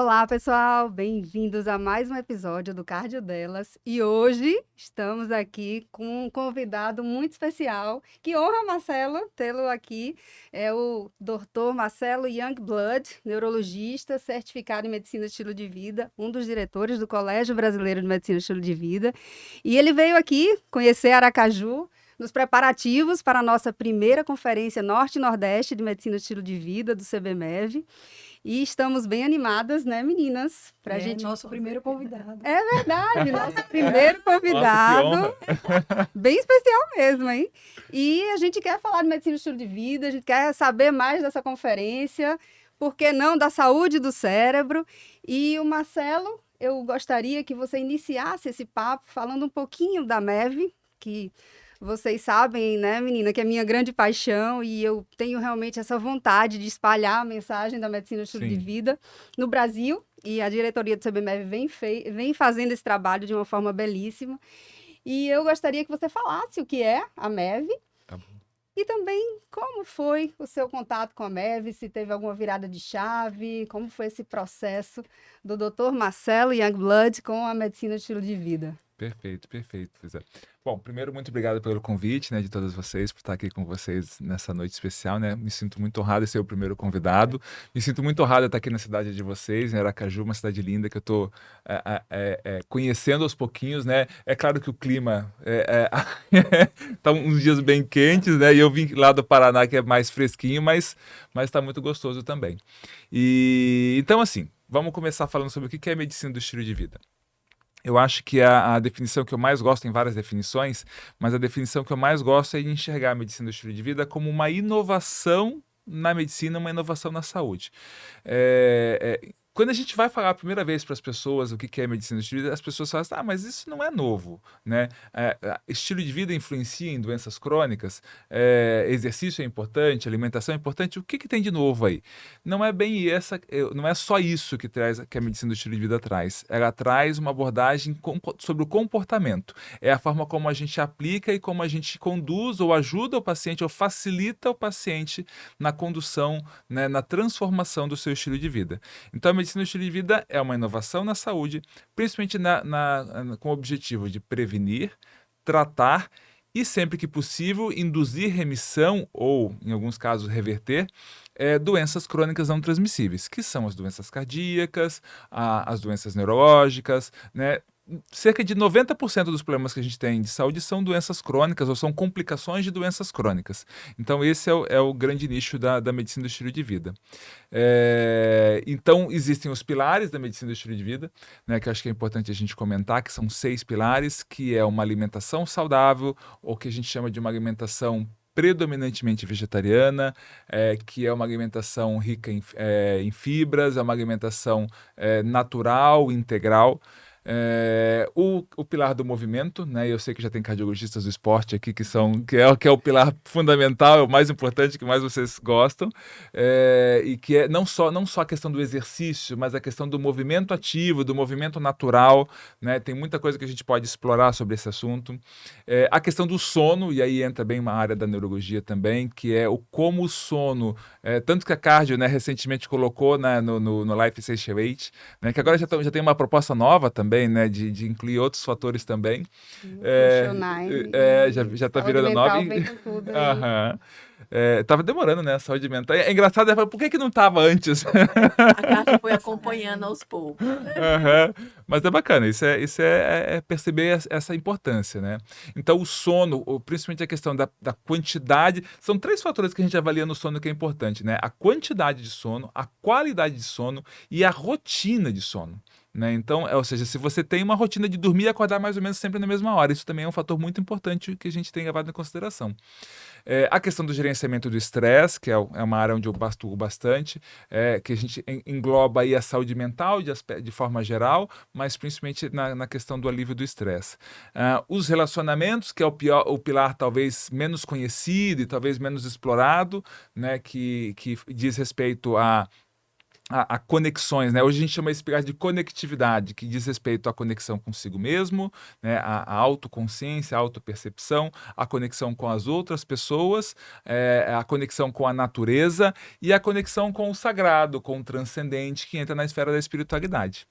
Olá, pessoal, bem-vindos a mais um episódio do Cardio Delas. E hoje estamos aqui com um convidado muito especial. Que honra, Marcelo, tê-lo aqui. É o Dr. Marcelo Youngblood, neurologista, certificado em Medicina Estilo de Vida, um dos diretores do Colégio Brasileiro de Medicina Estilo de Vida. E ele veio aqui conhecer Aracaju nos preparativos para a nossa primeira conferência Norte e Nordeste de Medicina Estilo de Vida do CBMEV. E estamos bem animadas, né, meninas? Pra gente nosso primeiro convidado. É verdade, nosso primeiro Nossa, que convidado. honra. Bem especial mesmo, hein? E a gente quer falar de medicina e estilo de vida, a gente quer saber mais dessa conferência, por que não da saúde do cérebro. E o Marcelo, eu gostaria que você iniciasse esse papo falando um pouquinho da MEV, que vocês sabem, né, menina, que é minha grande paixão e eu tenho realmente essa vontade de espalhar a mensagem da medicina e estilo de Sim. vida no Brasil. E a diretoria do CBMEV vem fazendo esse trabalho de uma forma belíssima. E eu gostaria que você falasse o que é a MEV Tá bom. e também como foi o seu contato com a MEV, se teve alguma virada de chave, como foi esse processo do Dr. Marcelo Youngblood com a medicina e estilo de vida. Perfeito, perfeito. Bom, primeiro, muito obrigado pelo convite, né, de todos vocês, por estar aqui com vocês nessa noite especial, né? Me sinto muito honrado de ser o primeiro convidado. Me sinto muito honrado de estar aqui na cidade de vocês, em Aracaju, uma cidade linda que eu estou conhecendo aos pouquinhos, né? É claro que o clima tá uns dias bem quentes, né? E eu vim lá do Paraná, que é mais fresquinho, mas está muito gostoso também. E então, assim, vamos começar falando sobre o que é medicina do estilo de vida. Eu acho que a definição que eu mais gosto, tem várias definições, mas a definição que eu mais gosto é de enxergar a medicina do estilo de vida como uma inovação na medicina, uma inovação na saúde. Quando a gente vai falar a primeira vez para as pessoas o que é medicina do estilo de vida, as pessoas falam assim, mas isso não é novo, né? Estilo de vida influencia em doenças crônicas, exercício é importante, alimentação é importante, o que tem de novo aí? Não é bem não é só isso que a medicina do estilo de vida traz. Ela traz uma abordagem sobre o comportamento. É a forma como a gente aplica e como a gente conduz ou ajuda o paciente ou facilita o paciente na condução, né, na transformação do seu estilo de vida. Então, a medicina do estilo de vida é uma inovação na saúde, principalmente com o objetivo de prevenir, tratar e, sempre que possível, induzir remissão ou, em alguns casos, reverter doenças crônicas não transmissíveis, que são as doenças cardíacas, as doenças neurológicas, né? Cerca de 90% dos problemas que a gente tem de saúde são doenças crônicas ou são complicações de doenças crônicas. Então, esse é o grande nicho da medicina do estilo de vida. Então, existem os pilares da medicina do estilo de vida, né, que eu acho que é importante a gente comentar, que são 6 pilares, que é uma alimentação saudável, ou que a gente chama de uma alimentação predominantemente vegetariana, que é uma alimentação rica em fibras, é uma alimentação natural, integral. O pilar do movimento, né? Eu sei que já tem cardiologistas do esporte aqui que é o pilar fundamental, é o mais importante, que mais vocês gostam, e que é não só a questão do exercício, mas a questão do movimento ativo, do movimento natural, né? Tem muita coisa que a gente pode explorar sobre esse assunto. A questão do sono, e aí entra bem uma área da neurologia também, que é como o sono, tanto que a Cardio, né, recentemente colocou, né, no Life Essential 8, né, que agora já tem uma proposta nova também, né, de incluir outros fatores também. Já tá virando nome. Vem com tudo aí. Aham. Tava demorando, né? A saúde mental. É engraçado, por que não tava antes? A Carla foi acompanhando aos poucos. Aham. Mas é bacana, isso é perceber essa importância, né? Então, o sono, principalmente a questão da quantidade, são 3 fatores que a gente avalia no sono que é importante, né? A quantidade de sono, a qualidade de sono e a rotina de sono. Né? Então, ou seja, se você tem uma rotina de dormir e acordar mais ou menos sempre na mesma hora, isso também é um fator muito importante que a gente tem levado em consideração. A questão do gerenciamento do estresse, que é uma área onde eu atuo bastante, que a gente engloba aí a saúde mental de forma geral, mas principalmente na questão do alívio do estresse. Os relacionamentos, que é o pilar talvez menos conhecido e talvez menos explorado, né, que diz respeito a conexões, né? Hoje a gente chama esse pilar de conectividade, que diz respeito à conexão consigo mesmo, né? A autoconsciência, a autopercepção, a conexão com as outras pessoas, a conexão com a natureza e a conexão com o sagrado, com o transcendente, que entra na esfera da espiritualidade.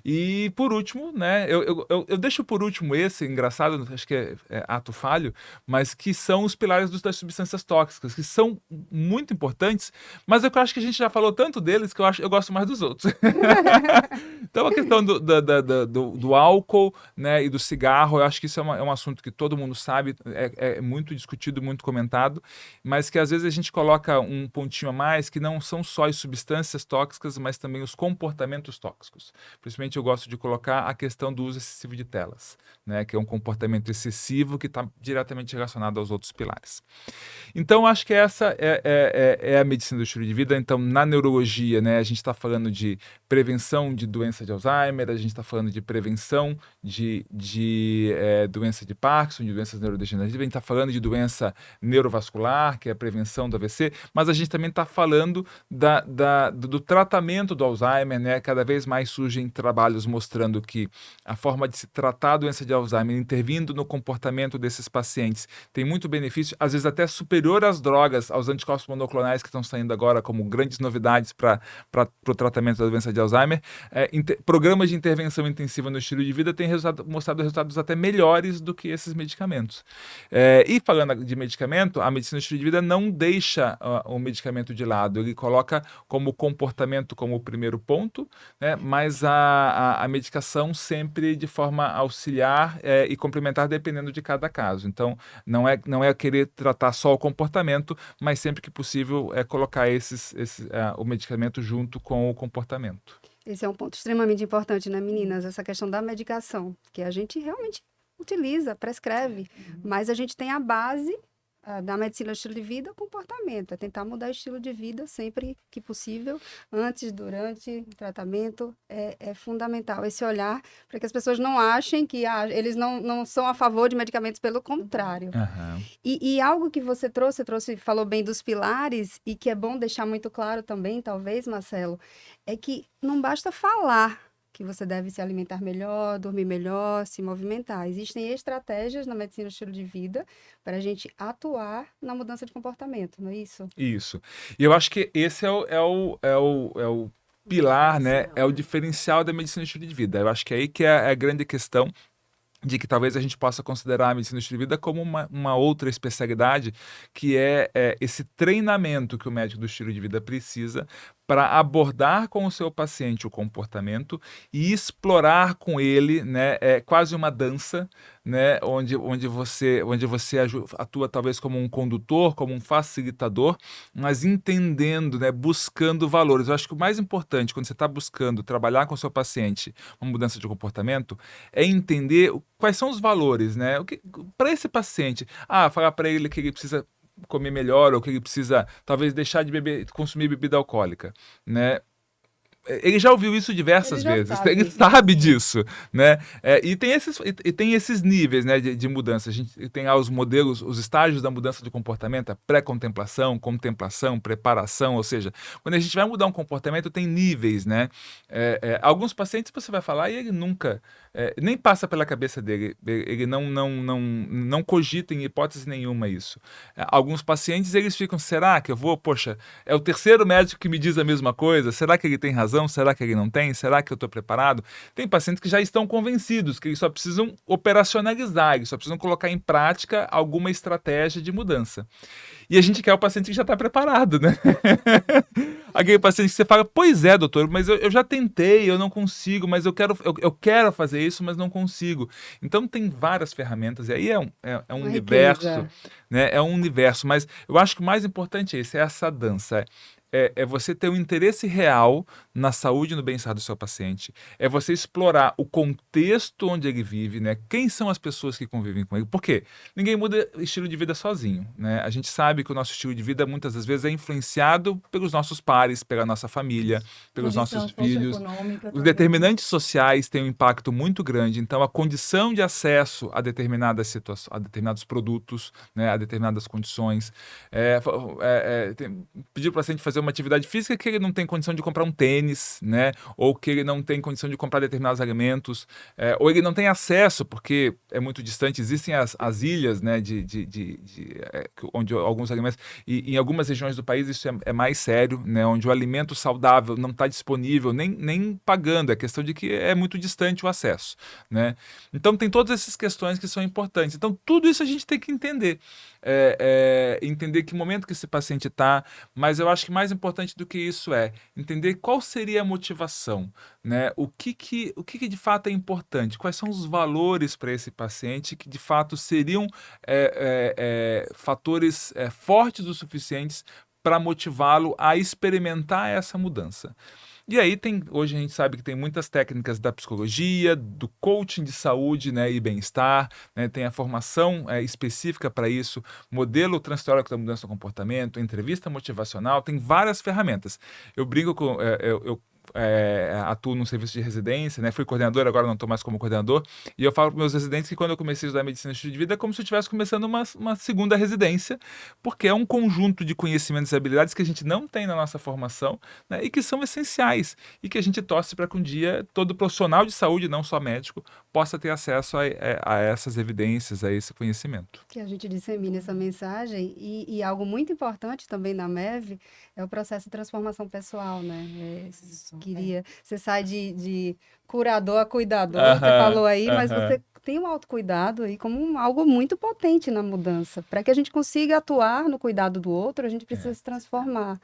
E por último, né? Eu deixo por último esse, engraçado, acho que é ato falho, mas que são os pilares das substâncias tóxicas, que são muito importantes, mas eu acho que a gente já falou tanto deles que eu gosto mais dos outros. Então, a questão do álcool, né, e do cigarro, eu acho que isso é um assunto que todo mundo sabe, é muito discutido, muito comentado, mas que às vezes a gente coloca um pontinho a mais, que não são só as substâncias tóxicas, mas também os comportamentos tóxicos. Principalmente eu gosto de colocar a questão do uso excessivo de telas, né, que é um comportamento excessivo que está diretamente relacionado aos outros pilares. Então, acho que essa é a medicina do estilo de vida. Então, na neurologia, né, a gente está falando de prevenção de doença de Alzheimer, a gente está falando de prevenção de doença de Parkinson, de doenças neurodegenerativas, a gente está falando de doença neurovascular, que é a prevenção do AVC, mas a gente também está falando do tratamento do Alzheimer, né? Cada vez mais surgem trabalhos mostrando que a forma de se tratar a doença de Alzheimer, intervindo no comportamento desses pacientes, tem muito benefício, às vezes até superior às drogas, aos anticorpos monoclonais que estão saindo agora como grandes novidades para o tratamento da doença de Alzheimer. Programas de intervenção intensiva no estilo de vida têm mostrado resultados até melhores do que esses medicamentos. E falando de medicamento, a medicina do estilo de vida não deixa o medicamento de lado, ele coloca como comportamento como o primeiro ponto, né, mas a medicação sempre de forma auxiliar e complementar dependendo de cada caso. Então, não é querer tratar só o comportamento, mas sempre que possível colocar o medicamento junto com o comportamento. Esse é um ponto extremamente importante, né, meninas? Essa questão da medicação, que a gente realmente utiliza, prescreve, mas a gente tem a base da medicina do estilo de vida, o comportamento. É tentar mudar o estilo de vida sempre que possível, antes, durante o tratamento, é fundamental. Esse olhar para que as pessoas não achem que eles não são a favor de medicamentos, pelo contrário. Uhum. E algo que você trouxe, falou bem dos pilares, e que é bom deixar muito claro também, talvez, Marcelo, é que não basta falar que você deve se alimentar melhor, dormir melhor, se movimentar. Existem estratégias na medicina do estilo de vida para a gente atuar na mudança de comportamento, não é isso? Isso. E eu acho que esse é o pilar, né? É o diferencial da medicina do estilo de vida. Eu acho que é aí que é a grande questão de que talvez a gente possa considerar a medicina do estilo de vida como uma outra especialidade, que é esse treinamento que o médico do estilo de vida precisa para abordar com o seu paciente o comportamento e explorar com ele, né, quase uma dança, né, onde você atua talvez como um condutor, como um facilitador, mas entendendo, né, buscando valores. Eu acho que o mais importante quando você está buscando trabalhar com o seu paciente uma mudança de comportamento é entender quais são os valores, né, para esse paciente. Falar para ele que ele precisa comer melhor ou que ele precisa talvez deixar de consumir bebida alcoólica, né? Ele já ouviu isso diversas vezes, ele sabe disso, né? E tem esses níveis, né, de mudança. A gente tem os modelos, os estágios da mudança de comportamento, a pré-contemplação, contemplação, preparação, ou seja, quando a gente vai mudar um comportamento, tem níveis, né? Alguns pacientes você vai falar e ele nunca, nem passa pela cabeça dele, ele não cogita em hipótese nenhuma isso. Alguns pacientes, eles ficam, será que eu vou, poxa, é o terceiro médico que me diz a mesma coisa, será que ele tem razão? Será que ele não tem? Será que eu estou preparado? Tem pacientes que já estão convencidos, que eles só precisam operacionalizar, eles só precisam colocar em prática alguma estratégia de mudança. E a gente quer o paciente que já está preparado, né? Aquele paciente que você fala, pois é, doutor, mas eu já tentei, eu não consigo, mas eu quero fazer isso, mas não consigo. Então tem várias ferramentas, e aí é um universo, né? É um universo, mas eu acho que o mais importante é isso, é essa dança. É você ter um interesse real na saúde e no bem-estar do seu paciente. É você explorar o contexto onde ele vive, né? Quem são as pessoas que convivem com ele. Por quê? Ninguém muda estilo de vida sozinho, né? A gente sabe que o nosso estilo de vida muitas das vezes é influenciado pelos nossos pares, pela nossa família, pelos nossos filhos. Os determinantes sociais têm um impacto muito grande. Então, a condição de acesso a determinadas situações, a determinados produtos, né? A determinadas condições. Pedir para o paciente fazer uma atividade física que ele não tem condição de comprar um tênis, né? Ou que ele não tem condição de comprar determinados alimentos, ou ele não tem acesso, porque é muito distante, existem as ilhas, né, onde alguns alimentos, e em algumas regiões do país isso é mais sério, né, onde o alimento saudável não está disponível, nem pagando, é questão de que é muito distante o acesso, né? Então tem todas essas questões que são importantes. Então tudo isso a gente tem que entender. Entender que momento que esse paciente está, mas eu acho que mais importante do que isso é entender qual seria a motivação, né? O que de fato é importante, quais são os valores para esse paciente que de fato seriam fatores fortes o suficientes para motivá-lo a experimentar essa mudança. E aí hoje a gente sabe que tem muitas técnicas da psicologia, do coaching de saúde, né, e bem-estar, né, tem a formação específica para isso, modelo transteórico da mudança do comportamento, entrevista motivacional, tem várias ferramentas. Eu brinco com... atuo num serviço de residência, né? Fui coordenador, agora não estou mais como coordenador, e eu falo para meus residentes que quando eu comecei a estudar medicina de estilo de vida é como se eu estivesse começando uma segunda residência, porque é um conjunto de conhecimentos e habilidades que a gente não tem na nossa formação, né? E que são essenciais, e que a gente torce para que um dia todo profissional de saúde, não só médico, possa ter acesso a essas evidências, a esse conhecimento. Que a gente dissemine essa mensagem e algo muito importante também na MEV é o processo de transformação pessoal, né? Você sai de curador a cuidador, você falou aí, mas você tem um autocuidado aí como algo muito potente na mudança. Para que a gente consiga atuar no cuidado do outro, a gente precisa se transformar.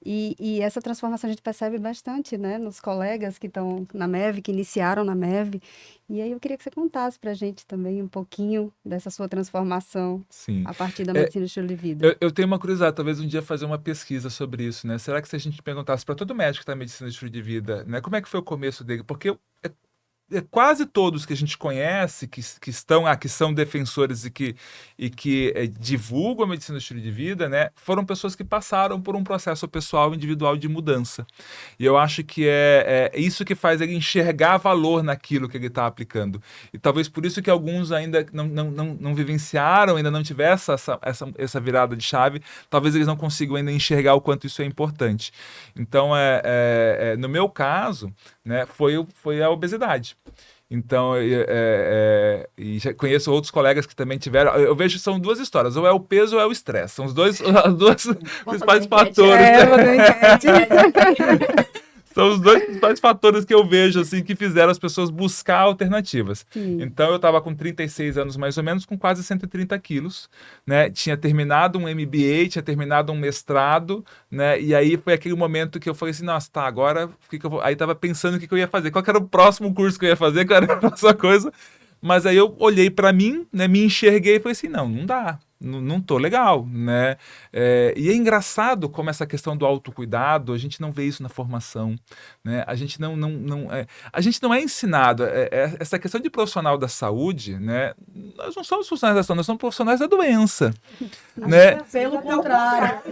E essa transformação a gente percebe bastante, né, nos colegas que estão na MEV, que iniciaram na MEV. E aí eu queria que você contasse para a gente também um pouquinho dessa sua transformação. Sim. A partir da medicina de estilo de vida. Eu tenho uma curiosidade, talvez um dia fazer uma pesquisa sobre isso, né? Será que se a gente perguntasse para todo médico que está em medicina de estilo de vida, né, como é que foi o começo dele? Porque quase todos que a gente conhece, que são defensores e que divulgam a medicina do estilo de vida, né, foram pessoas que passaram por um processo pessoal individual de mudança. E eu acho que é isso que faz ele enxergar valor naquilo que ele está aplicando. E talvez por isso que alguns ainda não vivenciaram, ainda não tiveram essa virada de chave, talvez eles não consigam ainda enxergar o quanto isso é importante. Então, no meu caso, né, foi a obesidade. Então, e já conheço outros colegas que também tiveram. Eu vejo que são duas histórias, ou é o peso ou é o estresse. São os dois principais fatores. São os dois principais fatores que eu vejo assim, que fizeram as pessoas buscar alternativas. Sim. Então, eu estava com 36 anos, mais ou menos, com quase 130 quilos. Né? Tinha terminado um MBA, tinha terminado um mestrado. Né? E aí foi aquele momento que eu falei assim, nossa, tá, agora o que eu vou... Aí estava pensando o que eu ia fazer. Qual que era o próximo curso que eu ia fazer? Qual era a próxima coisa? Mas aí eu olhei para mim, né, me enxerguei e falei assim, não dá. Não tô legal, né? E é engraçado como essa questão do autocuidado, a gente não vê isso na formação, né? A gente a gente não é ensinado. Essa questão de profissional da saúde, né? Nós não somos profissionais da saúde, nós somos profissionais da doença, né? Pelo contrário,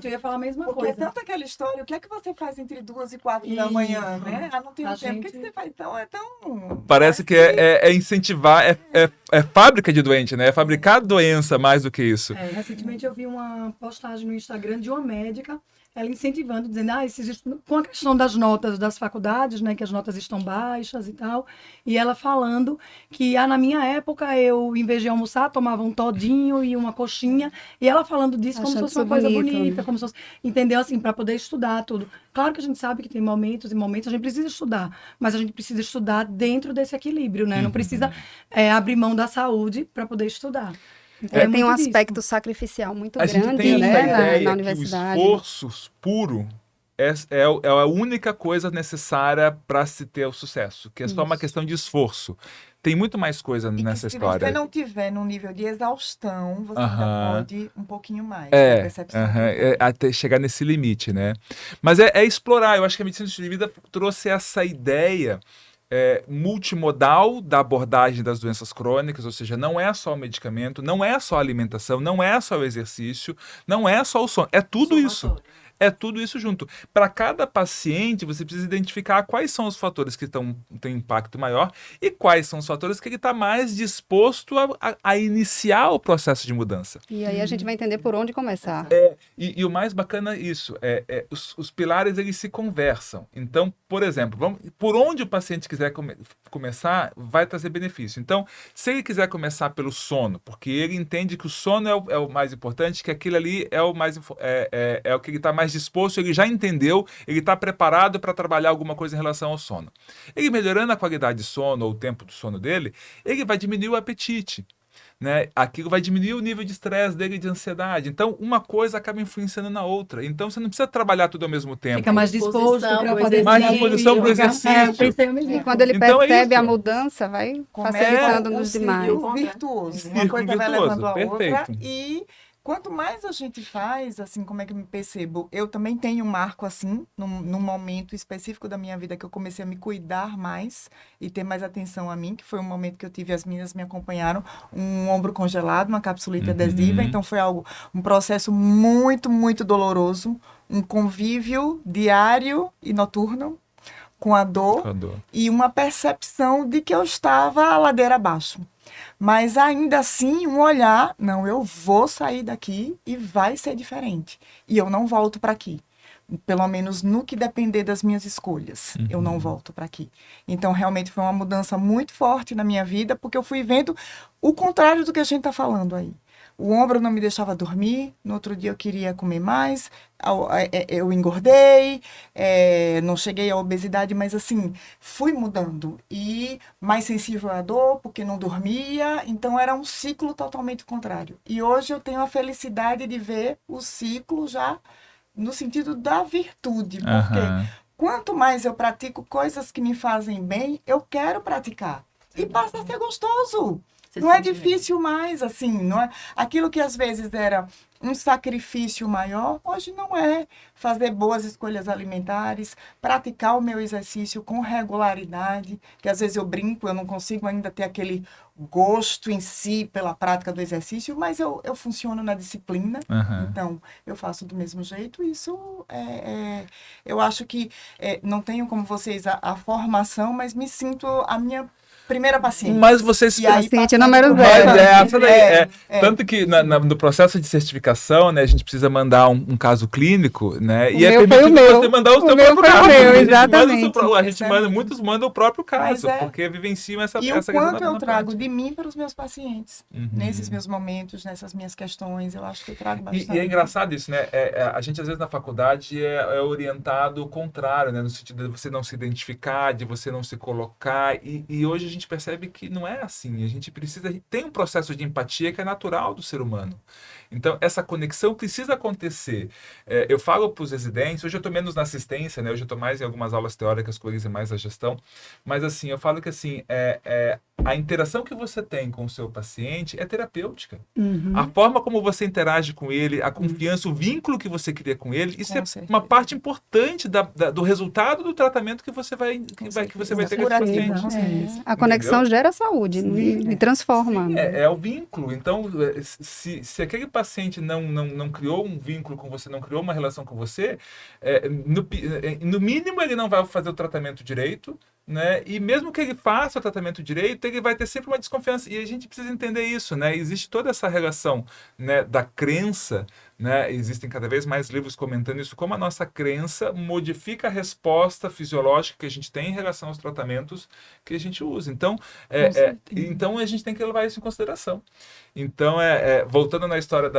eu ia falar a mesma Porque coisa. tanto aquela história, o que é que você faz entre 2 e 4 da manhã, né? Não tenho tempo. O que você faz? Então, é tão... Parece que é incentivar, é fábrica de doente, né? É fabricar doença mais do que isso. Recentemente eu vi uma postagem no Instagram de uma médica, ela incentivando, dizendo, com a questão das notas das faculdades, né, que as notas estão baixas e tal, e ela falando que na minha época eu, em vez de almoçar, tomava um todinho e uma coxinha, e ela falando disso como se fosse uma coisa bonita, como se fosse, entendeu, assim, para poder estudar tudo. Claro que a gente sabe que tem momentos e momentos, a gente precisa estudar, mas a gente precisa estudar dentro desse equilíbrio, né, não precisa abrir mão da saúde para poder estudar. Então, tem um aspecto sacrificial muito grande, né, na universidade. O esforço puro é a única coisa necessária para se ter o sucesso, que é só uma questão de esforço. Tem muito mais coisa nessa história. Se você não tiver num nível de exaustão, você ainda pode um pouquinho mais. Até chegar nesse limite, né? Mas é explorar. Eu acho que a medicina do estilo de vida trouxe essa ideia multimodal da abordagem das doenças crônicas, ou seja, não é só o medicamento, não é só a alimentação, não é só o exercício, não é só o sono, é tudo isso. é tudo isso junto. Para cada paciente, você precisa identificar quais são os fatores que têm impacto maior e quais são os fatores que ele está mais disposto a iniciar o processo de mudança. E aí a gente vai entender por onde começar. E o mais bacana é isso, os pilares eles se conversam. Então, por exemplo, por onde o paciente quiser começar, vai trazer benefício. Então, se ele quiser começar pelo sono, porque ele entende que o sono é o mais importante, que aquilo ali é o que ele está mais disposto, ele já entendeu, ele está preparado para trabalhar alguma coisa em relação ao sono. Ele melhorando a qualidade de sono ou o tempo do sono dele, ele vai diminuir o apetite. Né? Aquilo vai diminuir o nível de estresse dele, de ansiedade. Então, uma coisa acaba influenciando na outra. Então, você não precisa trabalhar tudo ao mesmo tempo. Fica mais disposto para fazer mais disposição para o exercício. E quando ele Então, percebe é a isso. mudança, vai facilitando nos demais. Virtuoso. Uma Círculo coisa vai virtuoso, levando a outra. perfeito. E quanto mais a gente faz, assim, como é que eu me percebo? Eu também tenho um marco, assim, num momento específico da minha vida que eu comecei a me cuidar mais e ter mais atenção a mim, que foi um momento que eu tive, as meninas me acompanharam, um ombro congelado, uma capsulite adesiva. Então, foi um processo muito, muito doloroso, um convívio diário e noturno com a dor e uma percepção de que eu estava a ladeira abaixo. Mas ainda assim, um olhar, não, eu vou sair daqui e vai ser diferente. E eu não volto para aqui. Pelo menos no que depender das minhas escolhas, eu não volto para aqui. Então, realmente foi uma mudança muito forte na minha vida, porque eu fui vendo o contrário do que a gente está falando aí. O ombro não me deixava dormir, no outro dia eu queria comer mais, eu engordei, não cheguei à obesidade, mas assim, fui mudando. E mais sensível à dor, porque não dormia, então era um ciclo totalmente contrário. E hoje eu tenho a felicidade de ver o ciclo já no sentido da virtude, porque quanto mais eu pratico coisas que me fazem bem, eu quero praticar. E passa a ser gostoso. Não é difícil mais, assim, não é? Aquilo que às vezes era um sacrifício maior, hoje não é. Fazer boas escolhas alimentares, praticar o meu exercício com regularidade, que às vezes eu brinco, eu não consigo ainda ter aquele gosto em si pela prática do exercício, mas eu funciono na disciplina, então eu faço do mesmo jeito. Isso eu acho que não tenho como vocês a formação, mas me sinto a minha primeira paciente. Mas vocês... Paciente número 0. Tanto que no processo de certificação, né, a gente precisa mandar um caso clínico, né? E é permitido você mandar o seu próprio caso. Muitos mandam o próprio caso, porque vivenciam essa questão. E o quanto eu trago de mim para os meus pacientes, nesses meus momentos, nessas minhas questões, eu acho que eu trago bastante. E é engraçado isso, né? A gente, às vezes, na faculdade é orientado o contrário, né? No sentido de você não se identificar, de você não se colocar, e hoje a gente percebe que não é assim. A gente tem um processo de empatia que é natural do ser humano. Então, essa conexão precisa acontecer. Eu falo para os residentes, hoje eu estou menos na assistência, né? Hoje eu estou mais em algumas aulas teóricas com eles e mais na gestão, mas assim, eu falo que assim, a interação que você tem com o seu paciente é terapêutica. A forma como você interage com ele, a confiança, o vínculo que você cria com ele, isso uma parte importante do resultado do tratamento que você vai ter com esse paciente. A conexão gera saúde e transforma. É o vínculo. Então, se aquele paciente não criou um vínculo com você, não criou uma relação com você, no mínimo ele não vai fazer o tratamento direito, né? E mesmo que ele faça o tratamento direito, ele vai ter sempre uma desconfiança. E a gente precisa entender isso, né? Existe toda essa relação, né, da crença, né? Existem cada vez mais livros comentando isso, como a nossa crença modifica a resposta fisiológica que a gente tem em relação aos tratamentos que a gente usa. Então, então a gente tem que levar isso em consideração. Então, voltando na história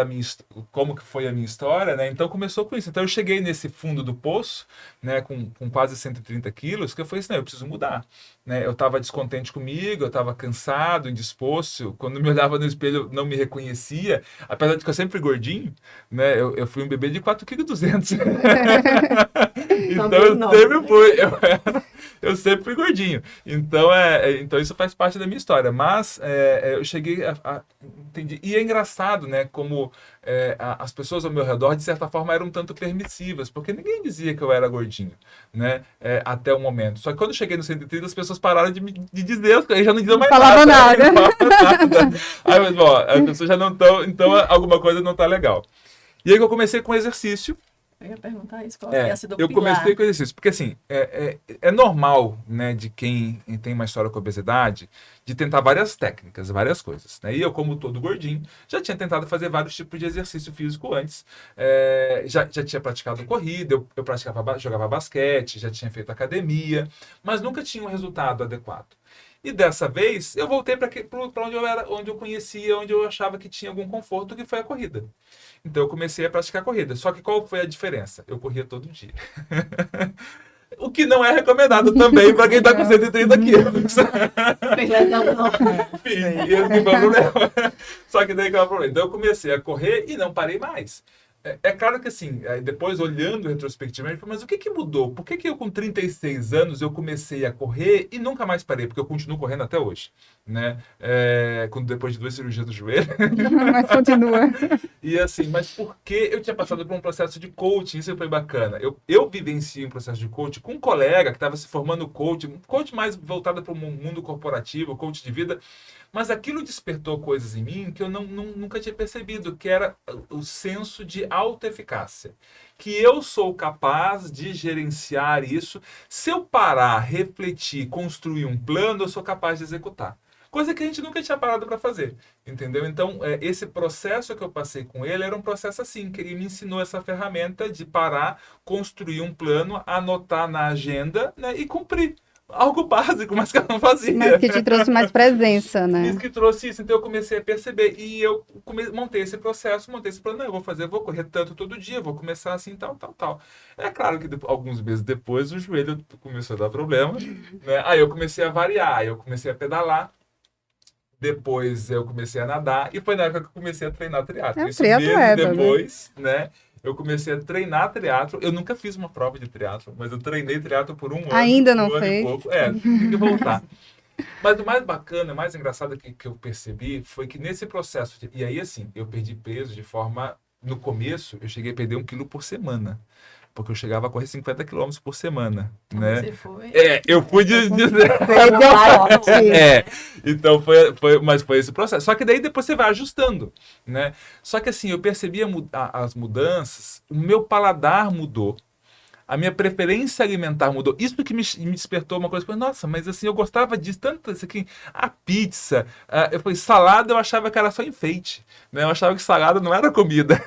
como que foi a minha história, né? Então começou com isso. Então eu cheguei nesse fundo do poço, né, com quase 130 quilos, que eu falei assim, eu preciso mudar. Né? Eu estava descontente comigo, eu estava cansado, indisposto. Quando me olhava no espelho, eu não me reconhecia. Apesar de que eu sempre fui gordinho, né? Eu fui um bebê de 4,2 kg. Então eu sempre fui. Eu sempre fui gordinho. Então, então isso faz parte da minha história. Mas eu cheguei entendi. E é engraçado, né? Como as pessoas ao meu redor, de certa forma, eram um tanto permissivas, porque ninguém dizia que eu era gordinho, né? Até o momento. Só que quando eu cheguei no 130, as pessoas pararam de dizer, aí já não diziam mais nada. Não falava nada. Aí, mas, as pessoas já não estão, então alguma coisa não está legal. E aí que eu comecei com exercício, Eu ia perguntar isso, qual É, tinha sido o eu pilar? comecei com exercício, porque assim, é normal, né, de quem tem uma história com obesidade, de tentar várias técnicas, várias coisas, né? E eu, como todo gordinho, já tinha tentado fazer vários tipos de exercício físico antes. Já tinha praticado corrida, eu praticava, jogava basquete, já tinha feito academia, mas nunca tinha um resultado adequado. E dessa vez, eu voltei para onde eu era, onde eu conhecia, onde eu achava que tinha algum conforto, que foi a corrida. Então eu comecei a praticar corrida. Só que qual foi a diferença? Eu corria todo dia. O que não é recomendado também para quem está com 130 quilos. Enfim, esse que foi o problema. Só que daí que é o problema. Então eu comecei a correr e não parei mais. É claro que assim, depois olhando retrospectivamente, eu falei, mas o que mudou? Por que eu com 36 anos eu comecei a correr e nunca mais parei? Porque eu continuo correndo até hoje, né? Depois de 2 cirurgias do joelho. Mas continua. E assim, mas por que eu tinha passado por um processo de coaching? Isso foi bacana. Eu vivenciei um processo de coaching com um colega que estava se formando coach mais voltado para o mundo corporativo, coach de vida. Mas aquilo despertou coisas em mim que eu nunca tinha percebido, que era o senso de autoeficácia. Que eu sou capaz de gerenciar isso. Se eu parar, refletir, construir um plano, eu sou capaz de executar. Coisa que a gente nunca tinha parado para fazer, entendeu? Então, esse processo que eu passei com ele era um processo assim, que ele me ensinou essa ferramenta de parar, construir um plano, anotar na agenda, né, e cumprir. Algo básico, mas que eu não fazia. Mas que te trouxe mais presença, né? Isso que trouxe isso, então eu comecei a perceber. E eu montei esse processo, montei esse plano. Não, eu vou correr tanto todo dia, vou começar assim, tal. É claro que alguns meses depois o joelho começou a dar problema, né? Aí eu comecei a variar, aí eu comecei a pedalar. Depois eu comecei a nadar e foi na época que eu comecei a treinar triatlo. Isso meses depois, né? Eu comecei a treinar triatlo. Eu nunca fiz uma prova de triatlo, mas eu treinei triatlo por um ano. Ainda não um ano fez? e pouco. Tem que voltar. Mas o mais bacana, o mais engraçado que eu percebi foi que nesse processo, e aí assim, eu perdi peso de forma, no começo, eu cheguei a perder 1 quilo por semana. Porque eu chegava a correr 50 quilômetros por semana, né? Você foi? Eu fui então mas foi esse processo. Só que daí depois você vai ajustando, né? Só que assim, eu percebi as mudanças, o meu paladar mudou. A minha preferência alimentar mudou. Isso que me despertou uma coisa. Eu falei, nossa, mas assim, eu gostava disso, tanto isso aqui. A pizza. Eu falei, salada eu achava que era só enfeite, né? Eu achava que salada não era comida.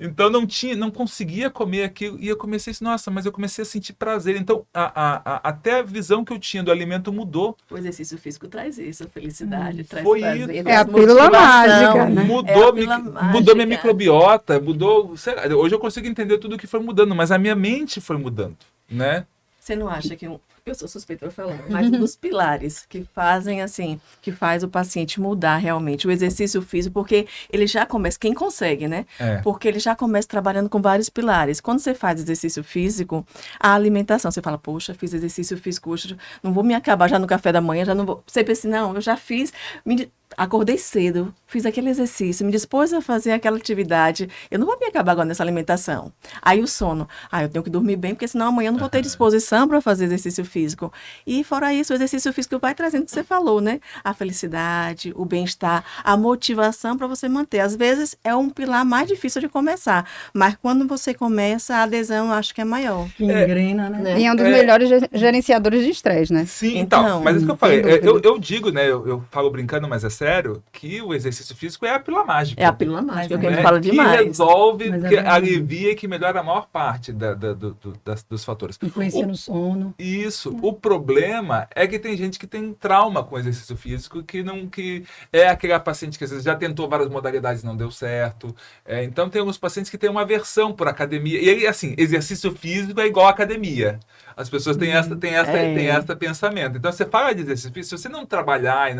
Então não conseguia comer aquilo. E eu comecei assim, nossa, mas eu comecei a sentir prazer. Então, até a visão que eu tinha do alimento mudou. O exercício físico traz isso, a felicidade, traz Foi prazer. isso. É a pílula mágica, né? Mudou minha microbiota, mudou. Sei lá, hoje eu consigo entender tudo que foi mudando, mas a minha mente foi mudando, né? Você não acha que eu sou suspeita para falar, mas um dos pilares que fazem assim, que faz o paciente mudar realmente o exercício físico, porque ele já começa, quem consegue, né? Porque ele já começa trabalhando com vários pilares. Quando você faz exercício físico, a alimentação, você fala, poxa, fiz exercício físico hoje, não vou me acabar já no café da manhã, já não vou. Você pensa, não, eu já fiz, acordei cedo, fiz aquele exercício, me dispus a fazer aquela atividade, eu não vou me acabar agora nessa alimentação. Aí o sono, eu tenho que dormir bem, porque senão amanhã eu não vou ter disposição para fazer exercício físico. E fora isso, o exercício físico vai trazendo o que você falou, né? A felicidade, o bem-estar, a motivação para você manter. Às vezes é um pilar mais difícil de começar, mas quando você começa, a adesão eu acho que é maior. Que engrena, né? E é um dos melhores gerenciadores de estresse, né? Sim, Então, mas é isso que eu falei. sem dúvida. Eu digo, né? Eu falo brincando, mas é sério, que o exercício físico é a pílula mágica. É a pílula mágica, Mas que a gente né? fala Que demais. resolve, Mas é que verdade. alivia e que melhora a maior parte dos fatores. Influencia no sono. Isso. O problema é que tem gente que tem trauma com exercício físico, que é aquele paciente que às vezes já tentou várias modalidades e não deu certo. Então tem alguns pacientes que têm uma aversão por academia. E aí, assim, exercício físico é igual academia. As pessoas têm esse pensamento. Então, você fala de exercício físico, se você não trabalhar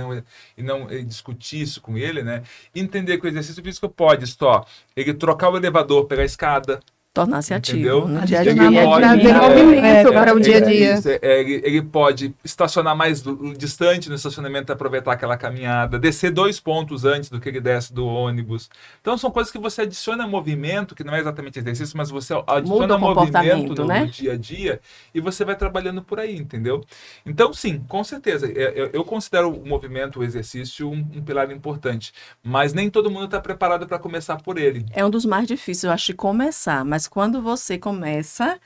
e não discutir isso com ele, né? Entender que o exercício físico pode só ele trocar o elevador, pegar a escada. Tornar-se Entendeu? ativo no dia a Ele dia. pode, Trazer movimento para o dia a dia. Ele pode estacionar mais distante no estacionamento, aproveitar aquela caminhada, descer 2 pontos antes do que ele desce do ônibus. Então são coisas que você adiciona movimento, que não é exatamente exercício, mas você adiciona movimento no dia a dia e você vai trabalhando por aí, entendeu? Então sim, com certeza, eu considero o movimento, o exercício um pilar importante, mas nem todo mundo está preparado para começar por ele. É um dos mais difíceis, eu acho, de começar, mas quando você começa,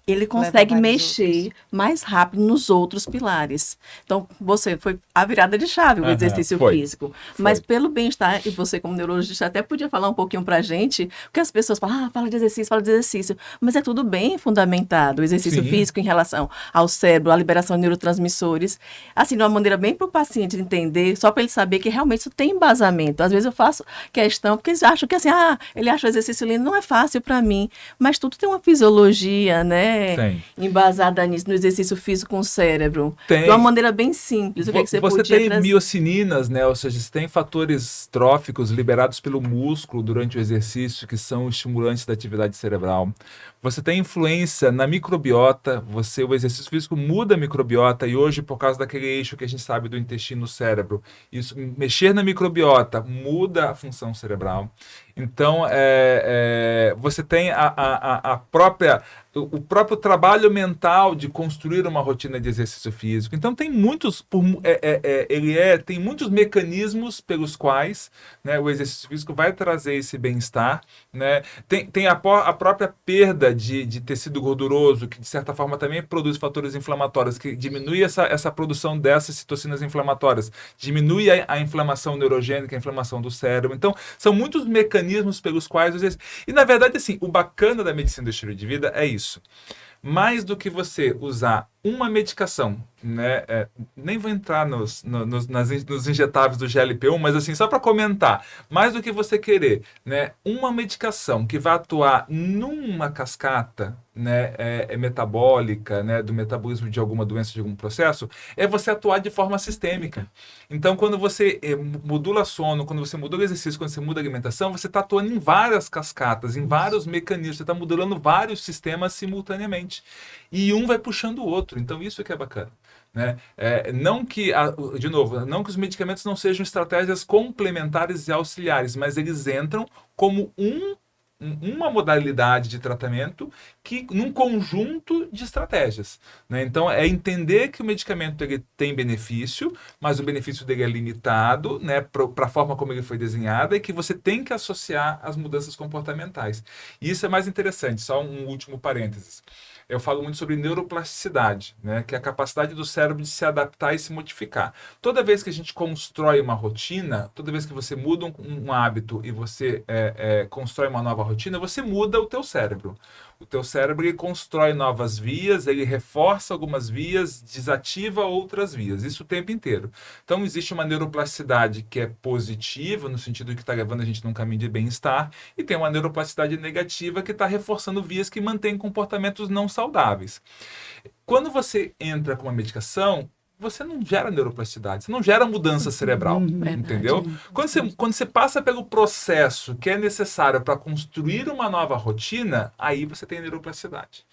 ele consegue mexer mais rápido nos outros pilares. Então, você foi a virada de chave, o exercício físico. Mas pelo bem-estar, e você como neurologista até podia falar um pouquinho pra gente, porque as pessoas falam, fala de exercício, mas é tudo bem fundamentado, o exercício físico em relação ao cérebro, à liberação de neurotransmissores, assim, de uma maneira bem para o paciente entender, só para ele saber que realmente isso tem embasamento. Às vezes eu faço questão, porque eles acham que assim, ele acha o exercício lindo, não é fácil para mim, mas tudo tem uma fisiologia, né? Embasada nisso, no exercício físico com o cérebro. Tem. De uma maneira bem simples. O que você tem trazer? miocininas, né? Ou seja, você tem fatores tróficos liberados pelo músculo durante o exercício que são estimulantes da atividade cerebral. Você tem influência na microbiota, o exercício físico muda a microbiota e hoje, por causa daquele eixo que a gente sabe do intestino-cérebro, isso, mexer na microbiota muda a função cerebral. Então, você tem o próprio trabalho mental de construir uma rotina de exercício físico. Então, tem muitos, tem muitos mecanismos pelos quais, né, o exercício físico vai trazer esse bem-estar. Né? Tem a própria perda de tecido gorduroso, que de certa forma também produz fatores inflamatórios, que diminui essa produção dessas citocinas inflamatórias, diminui a inflamação neurogênica, a inflamação do cérebro. Então, são muitos mecanismos pelos quais... E, na verdade, assim, o bacana da medicina do estilo de vida é isso. Mais do que você usar uma medicação, né? Nem vou entrar nos injetáveis do GLP-1, mas assim, só para comentar, mais do que você querer, né, uma medicação que vai atuar numa cascata, né, metabólica, né, do metabolismo de alguma doença, de algum processo, é você atuar de forma sistêmica. Então, quando você modula sono, quando você modula exercício, quando você muda a alimentação, você está atuando em várias cascatas, em vários mecanismos, você está modulando vários sistemas simultaneamente. E um vai puxando o outro. Então, isso que é bacana. Né? Não que os medicamentos não sejam estratégias complementares e auxiliares, mas eles entram como uma modalidade de tratamento num conjunto de estratégias. Né? Então, é entender que o medicamento ele tem benefício, mas o benefício dele é limitado, né, para a forma como ele foi desenhado, e que você tem que associar as mudanças comportamentais. E isso é mais interessante, só um último parênteses. Eu falo muito sobre neuroplasticidade, né? Que é a capacidade do cérebro de se adaptar e se modificar. Toda vez que a gente constrói uma rotina, toda vez que você muda um hábito e você constrói uma nova rotina, você muda o teu cérebro. O teu cérebro ele constrói novas vias, ele reforça algumas vias, desativa outras vias, isso o tempo inteiro. Então existe uma neuroplasticidade que é positiva, no sentido que está levando a gente num caminho de bem-estar, e tem uma neuroplasticidade negativa que está reforçando vias que mantêm comportamentos não saudáveis. Quando você entra com uma medicação, você não gera neuroplasticidade, você não gera mudança cerebral, entendeu? Quando você passa pelo processo que é necessário para construir uma nova rotina, aí você tem neuroplasticidade.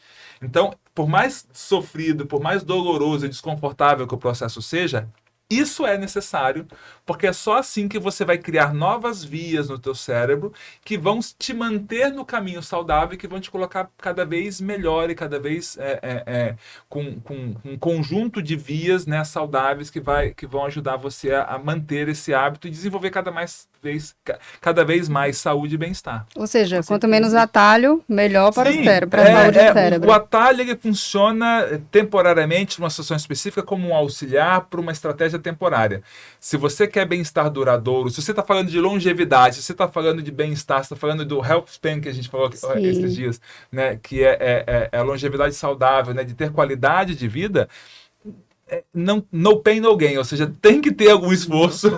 Então, por mais sofrido, por mais doloroso e desconfortável que o processo seja, isso é necessário, porque é só assim que você vai criar novas vias no teu cérebro que vão te manter no caminho saudável e que vão te colocar cada vez melhor e cada vez com um conjunto de vias, né, saudáveis que vão ajudar você a manter esse hábito e desenvolver cada vez mais saúde e bem-estar. Ou seja, quanto menos atalho, melhor para o cérebro, para a saúde do cérebro. O atalho ele funciona temporariamente, numa situação específica, como um auxiliar para uma estratégia temporária. Se você quer bem-estar duradouro, se você está falando de longevidade, se você está falando de bem-estar, se está falando do health span que a gente falou esses dias, né, que é a longevidade saudável, né, de ter qualidade de vida, no pain, no gain, ou seja, tem que ter algum esforço.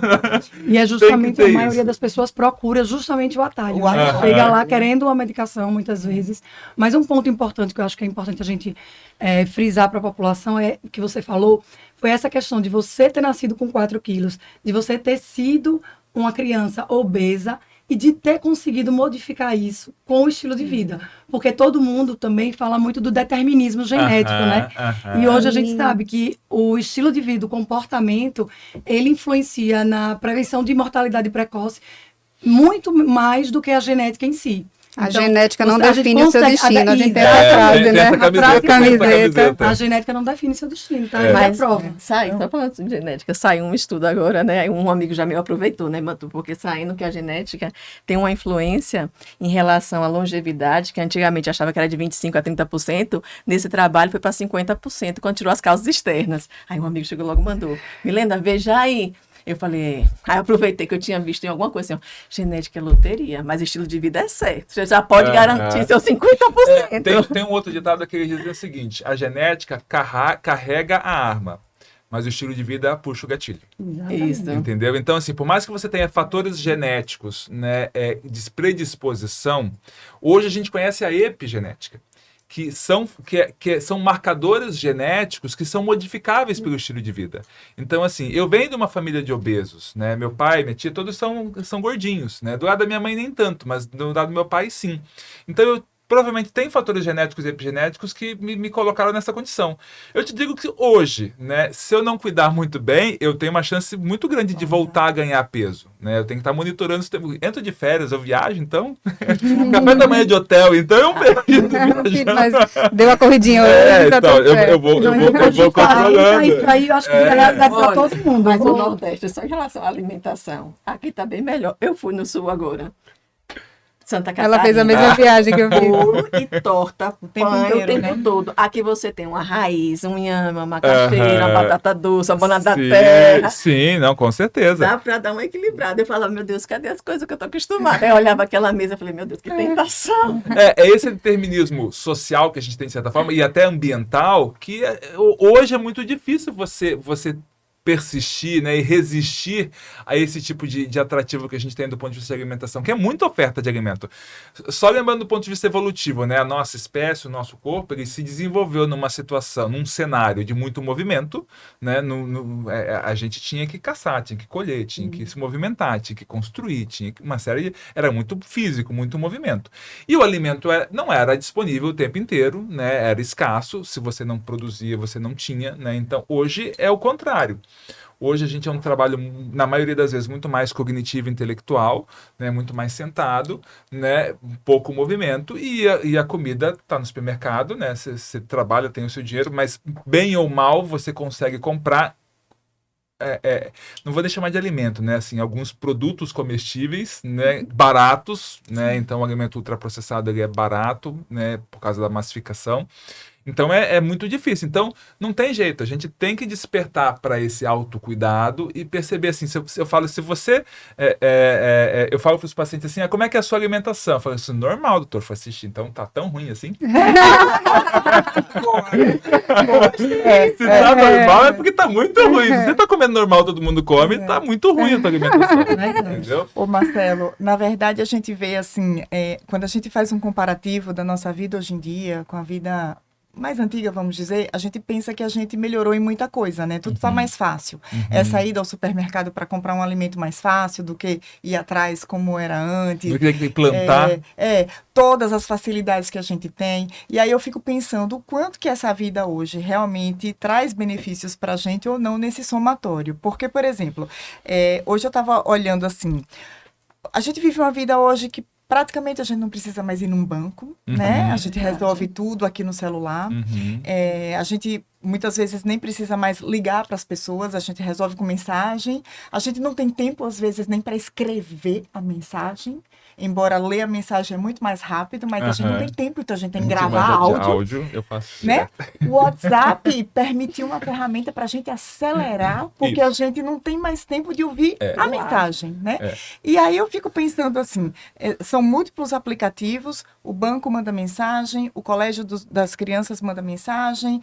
E é justamente a maioria das pessoas procura justamente o atalho. Chega lá querendo uma medicação, muitas vezes. Mas um ponto importante que eu acho que é importante a gente frisar para a população é que você falou, foi essa questão de você ter nascido com 4 quilos, de você ter sido uma criança obesa e de ter conseguido modificar isso com o estilo de vida. Porque todo mundo também fala muito do determinismo genético, né? E hoje a gente sabe que o estilo de vida, o comportamento, ele influencia na prevenção de mortalidade precoce muito mais do que a genética em si. A Então, genética não a gente define o seu consegue- destino. A gente tem Exato. a frase, tem né? essa A camiseta. A genética não define seu destino, tá? É. É a Mas prova. sai, só falando de genética, saiu um estudo agora, né? Um amigo já me aproveitou, né, Matu? Porque saindo que a genética tem uma influência em relação à longevidade, que antigamente achava que era de 25% a 30%, nesse trabalho foi para 50%, quando tirou as causas externas. Aí um amigo chegou logo e mandou, Milena, veja aí. Eu falei, aí eu aproveitei que eu tinha visto em alguma coisa assim, ó, genética é loteria, mas estilo de vida é certo. Você já pode garantir seu 50%. Tem um outro ditado que ele diz o seguinte: a genética carrega a arma, mas o estilo de vida puxa o gatilho. Isso. Entendeu? Então, assim, por mais que você tenha fatores genéticos, né, de predisposição, hoje a gente conhece a epigenética, que são marcadores genéticos que são modificáveis pelo estilo de vida. Então, assim, eu venho de uma família de obesos, né? Meu pai, minha tia, todos são gordinhos, né? Do lado da minha mãe nem tanto, mas do lado do meu pai, sim. Então, eu provavelmente tem fatores genéticos e epigenéticos que me colocaram nessa condição. Eu te digo que hoje, né, se eu não cuidar muito bem, eu tenho uma chance muito grande de voltar a ganhar peso, né? Eu tenho que estar monitorando esse tempo. Entro de férias, eu viajo, então... Café da manhã de hotel, então eu perdido viajando. Mas deu a corridinha hoje, Então, eu vou controlando. Isso aí eu acho que é realidade para Olha, todo mundo. Mas o Nordeste, só em relação à alimentação, aqui tá bem melhor. Eu fui no Sul agora. Santa Catarina. Ela fez a mesma viagem que eu fiz. Puro e torta, o tempo pão inteiro, o tempo né? todo. Aqui você tem uma raiz, um inhame, uma macaxeira, uma batata doce, uma banana da Sim, terra. sim, não, com certeza. Dá pra dar uma equilibrada. Eu falava, meu Deus, cadê as coisas que eu tô acostumada? Aí eu olhava aquela mesa e falei, meu Deus, que tentação. É esse determinismo social que a gente tem, de certa forma, e até ambiental, que hoje é muito difícil você persistir, né, e resistir a esse tipo de atrativo que a gente tem do ponto de vista de alimentação, que é muita oferta de alimento. Só lembrando do ponto de vista evolutivo, né, a nossa espécie, o nosso corpo, ele se desenvolveu numa situação, num cenário de muito movimento, né, a gente tinha que caçar, tinha que colher, tinha que se movimentar, tinha que construir, uma série era muito físico, muito movimento. E o alimento não era disponível o tempo inteiro, né, era escasso, se você não produzia, você não tinha, né, então hoje é o contrário. Hoje a gente é um trabalho, na maioria das vezes, muito mais cognitivo e intelectual, né, muito mais sentado, né, pouco movimento, e a comida está no supermercado, né, você trabalha, tem o seu dinheiro, mas bem ou mal você consegue comprar, não vou chamar de alimento, né, assim, alguns produtos comestíveis, né, baratos, né, então o alimento ultraprocessado ele é barato, né, por causa da massificação. Então é muito difícil. Então não tem jeito. A gente tem que despertar para esse autocuidado e perceber assim. Eu falo, se você. Eu falo para os pacientes assim: como é que é a sua alimentação? Eu falo assim: normal, doutor. Eu falo, assiste, então tá tão ruim assim? Se tá normal é porque tá muito ruim. Se você tá comendo normal, todo mundo come, tá muito ruim a tua alimentação. Entendeu? Ô Marcelo, na verdade a gente vê assim, quando a gente faz um comparativo da nossa vida hoje em dia com a vida mais antiga, vamos dizer, a gente pensa que a gente melhorou em muita coisa, né? Tudo tá mais fácil. Essa ida ao supermercado para comprar um alimento mais fácil do que ir atrás como era antes. Do que plantar. Todas as facilidades que a gente tem. E aí eu fico pensando o quanto que essa vida hoje realmente traz benefícios para a gente ou não nesse somatório. Porque, por exemplo, hoje eu estava olhando assim, a gente vive uma vida hoje que praticamente a gente não precisa mais ir num banco, né? A gente resolve tudo aqui no celular. A gente muitas vezes nem precisa mais ligar para as pessoas, a gente resolve com mensagem. A gente não tem tempo, às vezes, nem para escrever a mensagem. Embora ler a mensagem é muito mais rápido, mas a gente não tem tempo, então a gente tem que gravar áudio. Eu faço né? O WhatsApp permitiu uma ferramenta para a gente acelerar, porque a gente não tem mais tempo de ouvir a mensagem, né? E aí eu fico pensando assim, são múltiplos aplicativos, o banco manda mensagem, o colégio das crianças manda mensagem,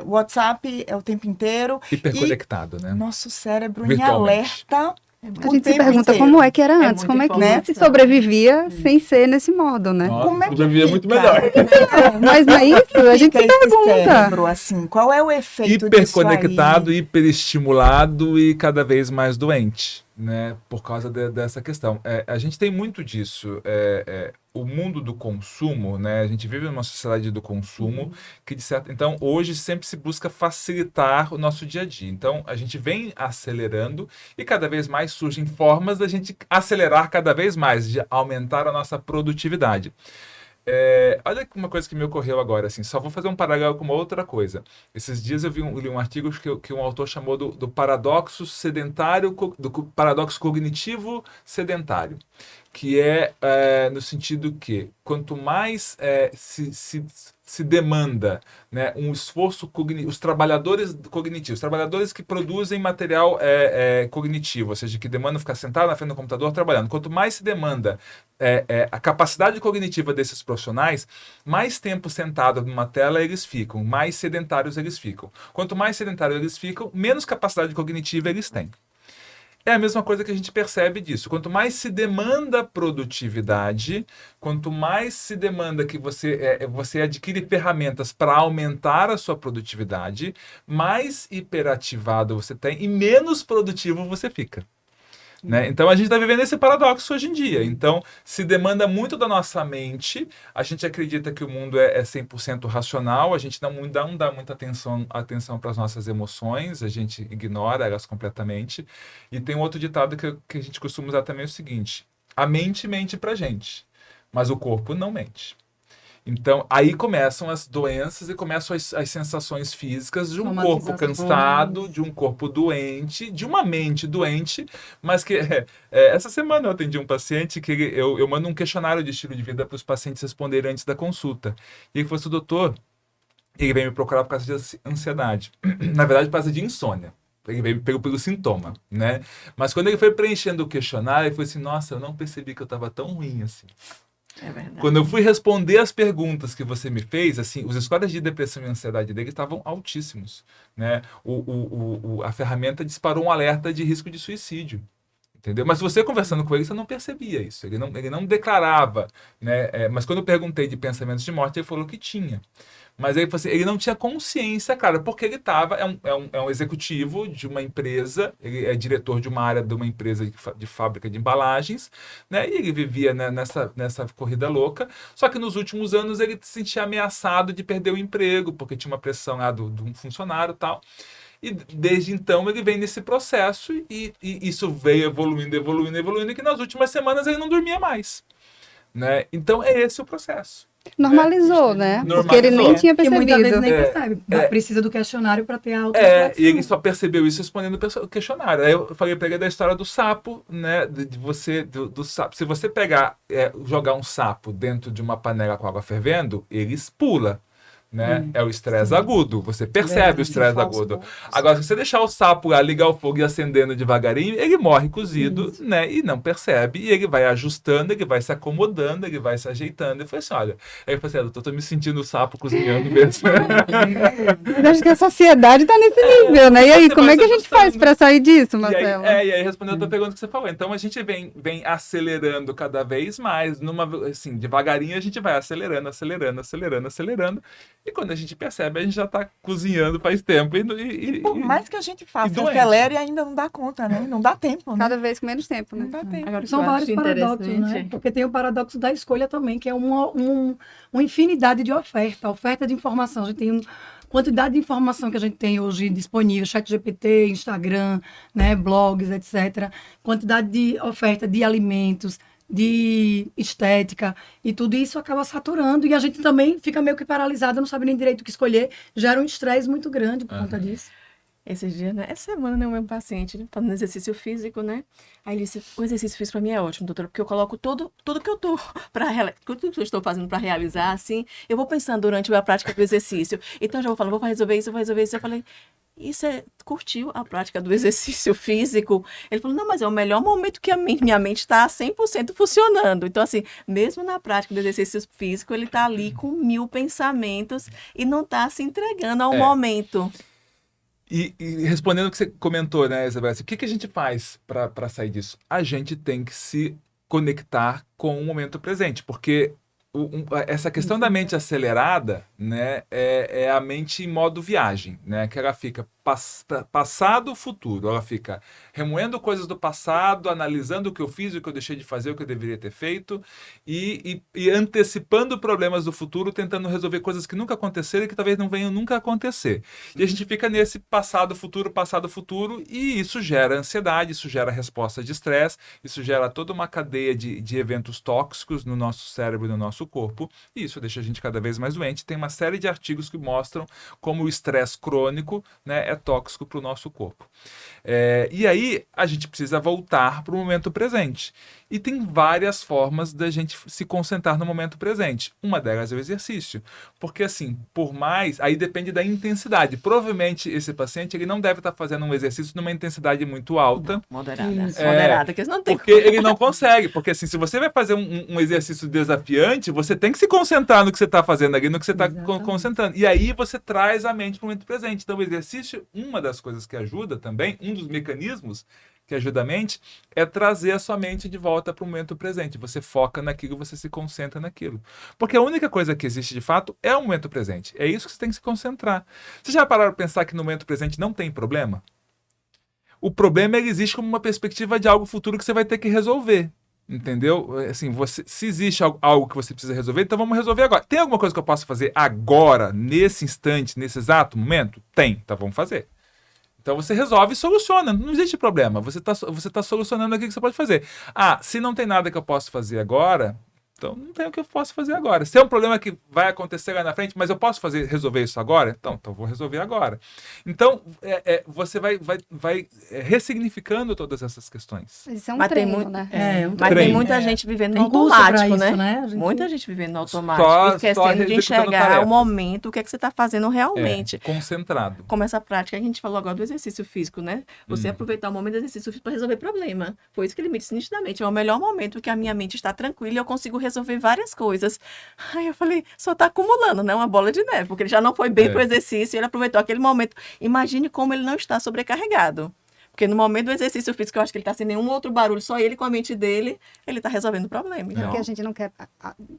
o WhatsApp é o tempo inteiro. Hiperconectado, né? Nosso cérebro em alerta. A gente se pergunta como é que era antes, como é que se sobrevivia sem ser nesse modo, né? Nossa, como é que sobrevivia muito melhor. Mas não é isso? A gente se pergunta. Cérebro, assim, qual é o efeito Hiperconectado, hiperestimulado e cada vez mais doente. né, por causa dessa questão. A gente tem muito disso. O mundo do consumo, né? A gente vive numa sociedade do consumo que, de certo, então, hoje sempre se busca facilitar o nosso dia a dia. Então, a gente vem acelerando e cada vez mais surgem formas da gente acelerar cada vez mais, de aumentar a nossa produtividade. Olha uma coisa que me ocorreu agora, assim, só vou fazer um paralelo com uma outra coisa. Esses dias eu li um artigo que um autor chamou do paradoxo sedentário, do paradoxo cognitivo sedentário, que no sentido que quanto mais se demanda, né, um esforço cognitivo, os trabalhadores cognitivos, trabalhadores que produzem material cognitivo, ou seja, que demandam ficar sentado na frente do computador trabalhando, quanto mais se demanda a capacidade cognitiva desses profissionais, mais tempo sentado numa tela eles ficam, mais sedentários eles ficam. Quanto mais sedentários eles ficam, menos capacidade cognitiva eles têm. É a mesma coisa que a gente percebe disso. Quanto mais se demanda produtividade, quanto mais se demanda que você adquire ferramentas para aumentar a sua produtividade, mais hiperativado você tem e menos produtivo você fica. Né? Então a gente está vivendo esse paradoxo hoje em dia. Então se demanda muito da nossa mente, a gente acredita que o mundo é 100% racional, a gente não dá muita atenção para as nossas emoções, a gente ignora elas completamente. E tem um outro ditado que a gente costuma usar também, o seguinte: a mente mente para a gente, mas o corpo não mente. Então, aí começam as doenças e começam as sensações físicas de um corpo cansado, de um corpo doente, de uma mente doente, mas que... essa semana eu atendi um paciente que eu mando um questionário de estilo de vida para os pacientes responderem antes da consulta. E ele falou assim: doutor, ele veio me procurar por causa de ansiedade. Na verdade, por causa de insônia. Ele veio pelo sintoma, né? Mas quando ele foi preenchendo o questionário, ele falou assim: nossa, eu não percebi que eu estava tão ruim assim. É verdade. Quando eu fui responder as perguntas que você me fez, assim, os scores de depressão e ansiedade dele estavam altíssimos, né? A ferramenta disparou um alerta de risco de suicídio, entendeu? Mas você conversando com ele, você não percebia isso, ele não declarava, né? Mas quando eu perguntei de pensamentos de morte, ele falou que tinha. Mas aí ele não tinha consciência, cara, porque ele estava, é um executivo de uma empresa, ele é diretor de uma área de uma empresa de fábrica de embalagens, né? E ele vivia, né, nessa corrida louca, só que nos últimos anos ele se sentia ameaçado de perder o emprego, porque tinha uma pressão lá de um funcionário e tal. E desde então ele vem nesse processo e isso veio evoluindo, que nas últimas semanas ele não dormia mais, né? Então é esse o processo. Normalizou, né? Porque ele nem tinha Porque percebido. muitas vezes nem percebe. Precisa do questionário para ter a E ele só percebeu isso respondendo o questionário. Aí eu falei para ele da história do sapo, né? Do sapo. Se você jogar um sapo dentro de uma panela com água fervendo, ele pula. Né? É o estresse agudo. Você percebe o estresse agudo. Agora, se você deixar o sapo lá, ligar o fogo e acendendo devagarinho, ele morre cozido, né? E não percebe. E ele vai ajustando, ele vai se acomodando, ele vai se ajeitando. Eu falei assim: olha. Aí eu falei assim: doutor, tô me sentindo o sapo cozinhando mesmo. Eu acho que a sociedade tá nesse nível, né? E aí, como é que a gente faz para sair disso, Marcelo? E aí respondendo a tua pergunta que você falou. Então a gente vem acelerando cada vez mais, assim, devagarinho a gente vai acelerando. E quando a gente percebe, a gente já está cozinhando faz tempo. E por mais que a gente faça, acelere, ainda não dá conta, né? Não dá tempo, né? Cada vez com menos tempo, né? Não dá tempo. Agora, são vários paradoxos, né? Porque tem o paradoxo da escolha também, que é uma infinidade de oferta de informação. A gente tem quantidade de informação que a gente tem hoje disponível, ChatGPT, Instagram, né, blogs, etc. Quantidade de oferta de alimentos, de estética, e tudo isso acaba saturando, e a gente também fica meio que paralisada, não sabe nem direito o que escolher, gera um estresse muito grande por conta disso. Esses dias, né? Essa semana, né, o meu paciente, né, fazendo exercício físico, né? Aí ele disse: o exercício físico para mim é ótimo, doutora, porque eu coloco tudo que eu estou fazendo para realizar, assim, eu vou pensando durante a prática do exercício. Então, eu já vou falando: vou resolver isso. Eu falei: isso curtiu a prática do exercício físico? Ele falou: não, mas é o melhor momento que a minha mente está 100% funcionando. Então, assim, mesmo na prática do exercício físico, ele está ali com 1000 pensamentos e não está se entregando ao momento. E respondendo o que você comentou, né, Isabela, o que a gente faz para sair disso? A gente tem que se conectar com o momento presente, porque essa questão da mente acelerada, né, é a mente em modo viagem, né, que ela fica passado, futuro. Ela fica remoendo coisas do passado, analisando o que eu fiz, o que eu deixei de fazer, o que eu deveria ter feito, e antecipando problemas do futuro, tentando resolver coisas que nunca aconteceram e que talvez não venham nunca a acontecer. E a gente fica nesse passado, futuro, e isso gera ansiedade, isso gera resposta de estresse, isso gera toda uma cadeia de eventos tóxicos no nosso cérebro e no nosso corpo, e isso deixa a gente cada vez mais doente. Tem uma série de artigos que mostram como o estresse crônico, né, é tóxico para o nosso corpo. E aí a gente precisa voltar para o momento presente. E tem várias formas da gente se concentrar no momento presente. Uma delas é o exercício. Porque assim, por mais... Aí depende da intensidade. Provavelmente esse paciente ele não deve estar fazendo um exercício numa intensidade muito alta. Moderada. Moderada, que não tem porque ele não consegue. Porque assim, se você vai fazer um exercício desafiante, você tem que se concentrar no que você está fazendo ali, no que você está concentrando. E aí você traz a mente para o momento presente. Então o exercício, uma das coisas que ajuda também, um dos mecanismos que ajuda a mente, é trazer a sua mente de volta para o momento presente. Você foca naquilo, você se concentra naquilo. Porque a única coisa que existe de fato é o momento presente. É isso que você tem que se concentrar. Vocês já pararam para pensar que no momento presente não tem problema? O problema ele existe como uma perspectiva de algo futuro que você vai ter que resolver. Entendeu? Assim, se existe algo que você precisa resolver, então vamos resolver agora. Tem alguma coisa que eu possa fazer agora, nesse instante, nesse exato momento? Tem, então vamos fazer. Então você resolve e soluciona, não existe problema. Você tá solucionando aquilo que você pode fazer. Se não tem nada que eu possa fazer agora, então não tem o que eu possa fazer agora. Se é um problema que vai acontecer lá na frente, mas eu posso resolver isso agora? Então vou resolver agora. Então você vai ressignificando todas essas questões. Isso é um treino, né? Mas tem muita gente vivendo no automático, né? Muita gente vivendo no automático, esquecendo de enxergar o momento, o que é que você está fazendo realmente. Concentrado. Como essa prática, a gente falou agora do exercício físico, né? Você aproveitar o momento do exercício físico para resolver problema. Foi isso que ele me disse nitidamente. É o melhor momento que a minha mente está tranquila e eu consigo resolver várias coisas. Aí eu falei, só tá acumulando, né? Uma bola de neve, porque ele já não foi bem pro exercício e ele aproveitou aquele momento. Imagine como ele não está sobrecarregado. Porque no momento do exercício físico, eu acho que ele está sem nenhum outro barulho, só ele com a mente dele, ele está resolvendo o problema. Então... Porque a gente não quer...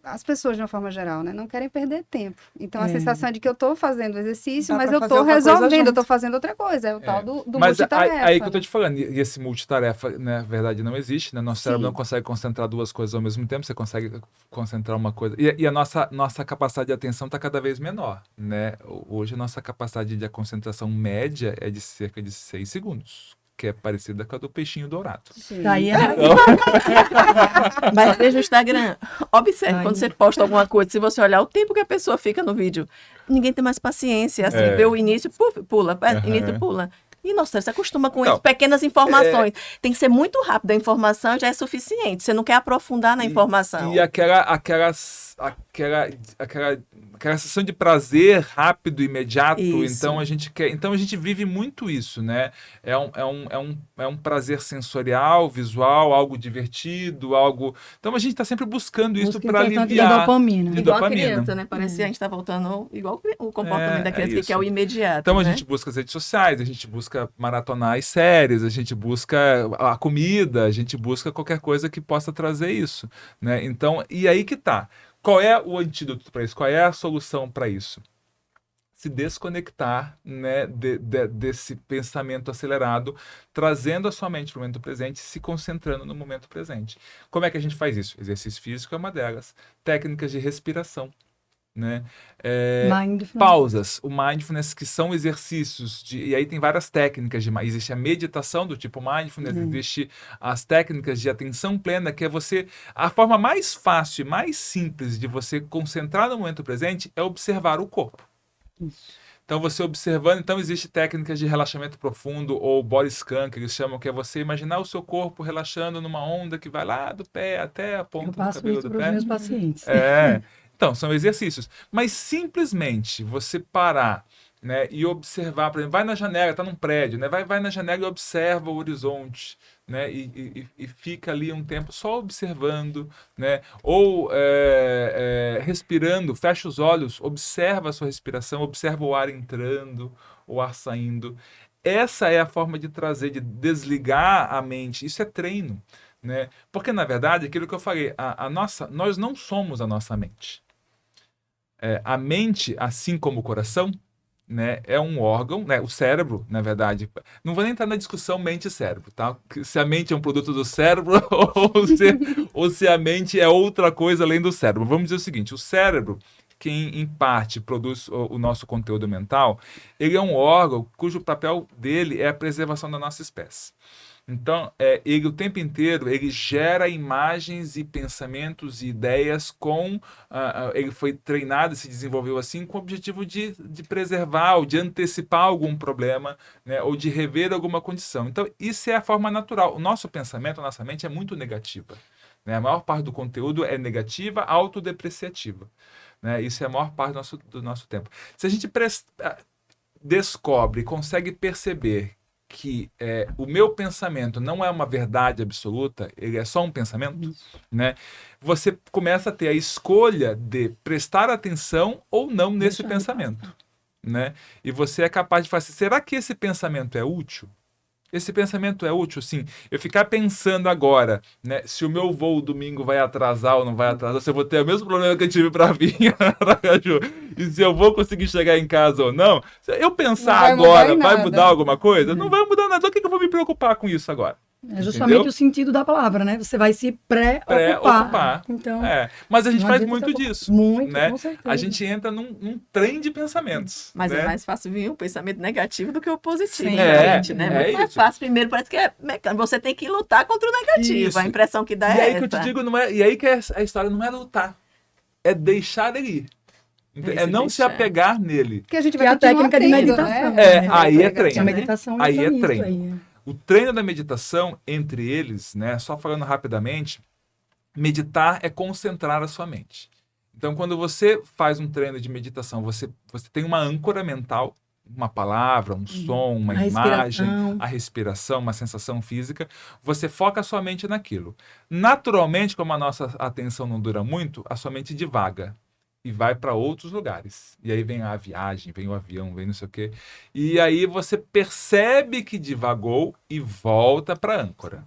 As pessoas, de uma forma geral, né? Não querem perder tempo. Então, a sensação é de que eu estou fazendo o exercício, mas eu estou resolvendo, eu estou fazendo outra coisa. É o tal do multitarefa. Mas aí que eu estou te falando, e esse multitarefa, né, na verdade, não existe, né? Nosso cérebro não consegue concentrar duas coisas ao mesmo tempo, você consegue concentrar uma coisa... E a nossa capacidade de atenção está cada vez menor, né? Hoje, a nossa capacidade de concentração média é de cerca de 6 segundos. Que é parecida com a do peixinho dourado. Daí Mas veja o Instagram. Observe, quando você posta alguma coisa, se você olhar o tempo que a pessoa fica no vídeo, ninguém tem mais paciência. Assim, vê o início, pula, início, pula. E, nossa, você acostuma com isso, pequenas informações. Tem que ser muito rápido, a informação já é suficiente. Você não quer aprofundar na informação. E aquela sensação de prazer rápido, imediato. Então a gente vive muito isso, né? É um prazer sensorial, visual, algo divertido, algo... Então a gente está sempre buscando isso para aliviar. De dopamina. Igual a criança, né? Parece que a gente está voltando igual o comportamento da criança, que é o imediato. Então né? a gente busca as redes sociais, a gente busca maratonar as séries, a gente busca a comida, a gente busca qualquer coisa que possa trazer isso, né? Então, e aí que tá. Qual é o antídoto para isso? Qual é a solução para isso? Se desconectar, né, desse pensamento acelerado, trazendo a sua mente para o momento presente, se concentrando no momento presente. Como é que a gente faz isso? Exercício físico é uma delas. Técnicas de respiração. Né? Pausas, o mindfulness, que são exercícios e aí tem várias técnicas existe a meditação do tipo mindfulness, existe as técnicas de atenção plena, que é a forma mais fácil e mais simples de você concentrar no momento presente é observar o corpo. Então você observando, então existe técnicas de relaxamento profundo ou body scan, que eles chamam, que é você imaginar o seu corpo relaxando numa onda que vai lá do pé até a ponta do cabelo do pé. Eu passo isso para os meus pacientes. Então, são exercícios. Mas simplesmente você parar, né, e observar, por exemplo, vai na janela, está num prédio, né, vai na janela e observa o horizonte, né, e fica ali um tempo só observando, né, ou respirando, fecha os olhos, observa a sua respiração, observa o ar entrando, o ar saindo. Essa é a forma de trazer, de desligar a mente. Isso é treino, né? Porque, na verdade, aquilo que eu falei, nós não somos a nossa mente. A mente, assim como o coração, né, é um órgão, né, o cérebro, na verdade. Não vou nem entrar na discussão mente e cérebro, tá? Se a mente é um produto do cérebro ou se a mente é outra coisa além do cérebro. Vamos dizer o seguinte, o cérebro, que em parte produz o nosso conteúdo mental, ele é um órgão cujo papel dele é a preservação da nossa espécie. Então, ele o tempo inteiro, ele gera imagens e pensamentos e ideias ele foi treinado e se desenvolveu assim com o objetivo de preservar ou de antecipar algum problema, né, ou de rever alguma condição. Então, isso é a forma natural. O nosso pensamento, a nossa mente é muito negativa, né? A maior parte do conteúdo é negativa, autodepreciativa, né? Isso é a maior parte do nosso tempo. Se a gente descobre, consegue perceber que o meu pensamento não é uma verdade absoluta, ele é só um pensamento, né? Você começa a ter a escolha de prestar atenção ou não nesse pensamento, né? E você é capaz de falar assim, será que esse pensamento é útil? Esse pensamento é útil, sim. Eu ficar pensando agora, né, se o meu voo domingo vai atrasar ou não vai atrasar, se eu vou ter o mesmo problema que eu tive para vir para Aracaju, e se eu vou conseguir chegar em casa ou não, se eu pensar agora, vai mudar alguma coisa? Não vai mudar nada. O que eu vou me preocupar com isso agora? É justamente o sentido da palavra, né? Você vai se pré-ocupar. Então, mas a gente faz muito disso. Muito, né? com certeza. A gente entra num trem de pensamentos. Mas né? é mais fácil vir um pensamento negativo do que o positivo. Sim. Gente, né? Muito mais isso. fácil. Primeiro, parece que é mecânico. Você tem que lutar contra o negativo. Isso. A impressão que dá E é aí essa. que eu te digo, e aí que a história não é lutar. É deixar ele ir. É não se apegar nele. Que a gente Que vai é a técnica de meditação. Né? Aí é treino. A meditação Aí é nisso treino. aí. O treino da meditação, entre eles, né, só falando rapidamente, meditar é concentrar a sua mente. Então, quando você faz um treino de meditação, você tem uma âncora mental, uma palavra, um som, uma imagem, a respiração, uma sensação física, você foca a sua mente naquilo. Naturalmente, como a nossa atenção não dura muito, a sua mente divaga e vai para outros lugares. E aí vem a viagem, vem o avião, vem não sei o quê. E aí você percebe que divagou e volta para a âncora.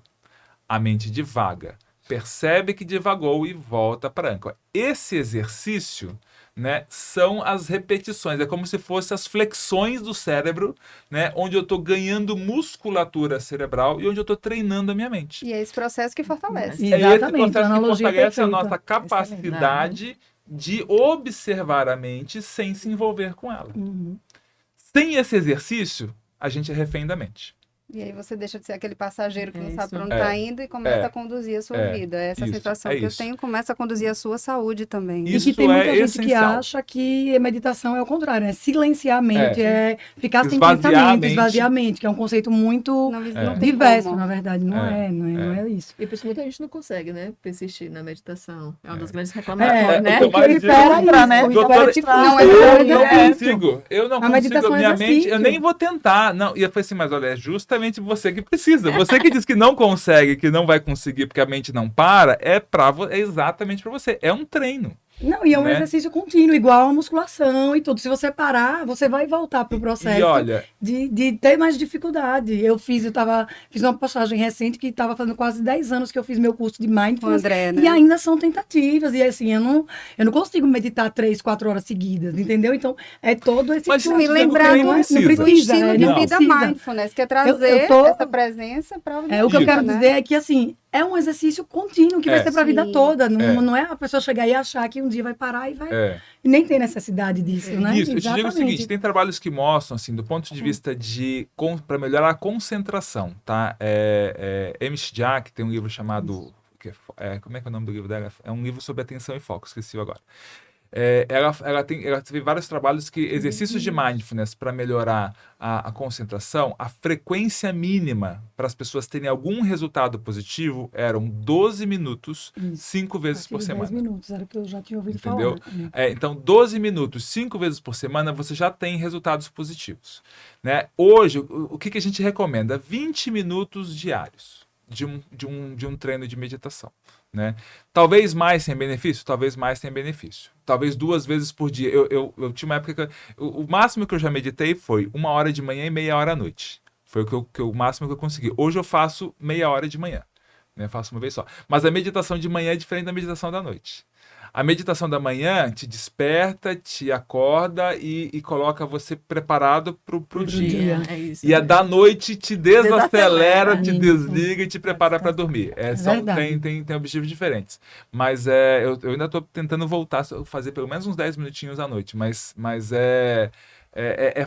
A mente divaga, percebe que divagou e volta para a âncora. Esse exercício, né, são as repetições. É como se fossem as flexões do cérebro, né, onde eu estou ganhando musculatura cerebral e onde eu estou treinando a minha mente. E é esse processo que fortalece. Exatamente. Esse processo que fortalece a perfeita. nossa capacidade de observar a mente sem se envolver com ela. Sem esse exercício, a gente é refém da mente. E aí você deixa de ser aquele passageiro que não sabe para onde está indo e começa a conduzir a sua vida. Essa sensação que eu tenho começa a conduzir a sua saúde também. E que tem muita gente que acha que a meditação é o contrário, né? Silenciar a mente, ficar sem pensamento, esvaziar a mente, que é um conceito muito diverso, na verdade. Não é isso. E por isso muita gente não consegue, né? Persistir na meditação. É uma das grandes reclamações, né? Porque ele espera isso, né? Eu não consigo, minha mente, eu nem vou tentar. Não, e eu falei assim, mas olha, é justamente você que precisa. Você que diz que não consegue, que não vai conseguir porque a mente não para, é exatamente para você. É um treino. Não, e é um exercício contínuo, igual a musculação e tudo. Se você parar, você vai voltar pro processo de ter mais dificuldade. Eu fiz uma postagem recente que estava fazendo quase 10 anos que eu fiz meu curso de Mindfulness. André, né? E ainda são tentativas. E assim, eu não consigo meditar 3, 4 horas seguidas, entendeu? Então, é todo esse... Mas me lembrar do estilo de vida Mindfulness, que é trazer essa presença para o dia. O que eu quero dizer é que, assim, é um exercício contínuo que vai ser para a vida toda. Não é a pessoa chegar e achar que um dia vai parar e vai... E nem tem necessidade disso, né? Isso, eu te digo o seguinte, tem trabalhos que mostram, assim, do ponto de vista para melhorar a concentração, tá? M.H. Jack tem um livro chamado... como é que é o nome do livro dela? É um livro sobre atenção e foco, esqueci agora. Ela teve vários trabalhos que exercícios de mindfulness para melhorar a concentração, a frequência mínima para as pessoas terem algum resultado positivo eram 12 minutos, 5 vezes por semana. 10 minutos, era o que eu já tinha ouvido falar. Então, 12 minutos, 5 vezes por semana, você já tem resultados positivos. Né? Hoje, o que a gente recomenda? 20 minutos diários de um treino de meditação. Né? Talvez mais sem benefício, talvez mais sem benefício. Talvez 2 vezes por dia. Eu tinha uma época que o máximo que eu já meditei foi 1 hora de manhã e meia hora à noite. Foi o máximo que eu consegui. Hoje eu faço meia hora de manhã. Né? Faço uma vez só. Mas a meditação de manhã é diferente da meditação da noite. A meditação da manhã te desperta, te acorda e coloca você preparado para o dia. É isso. E a da noite te desacelera, te Isso. desliga e te prepara para dormir. Verdade. Tem objetivos diferentes. Mas eu ainda estou tentando voltar a fazer pelo menos uns 10 minutinhos à noite. Mas é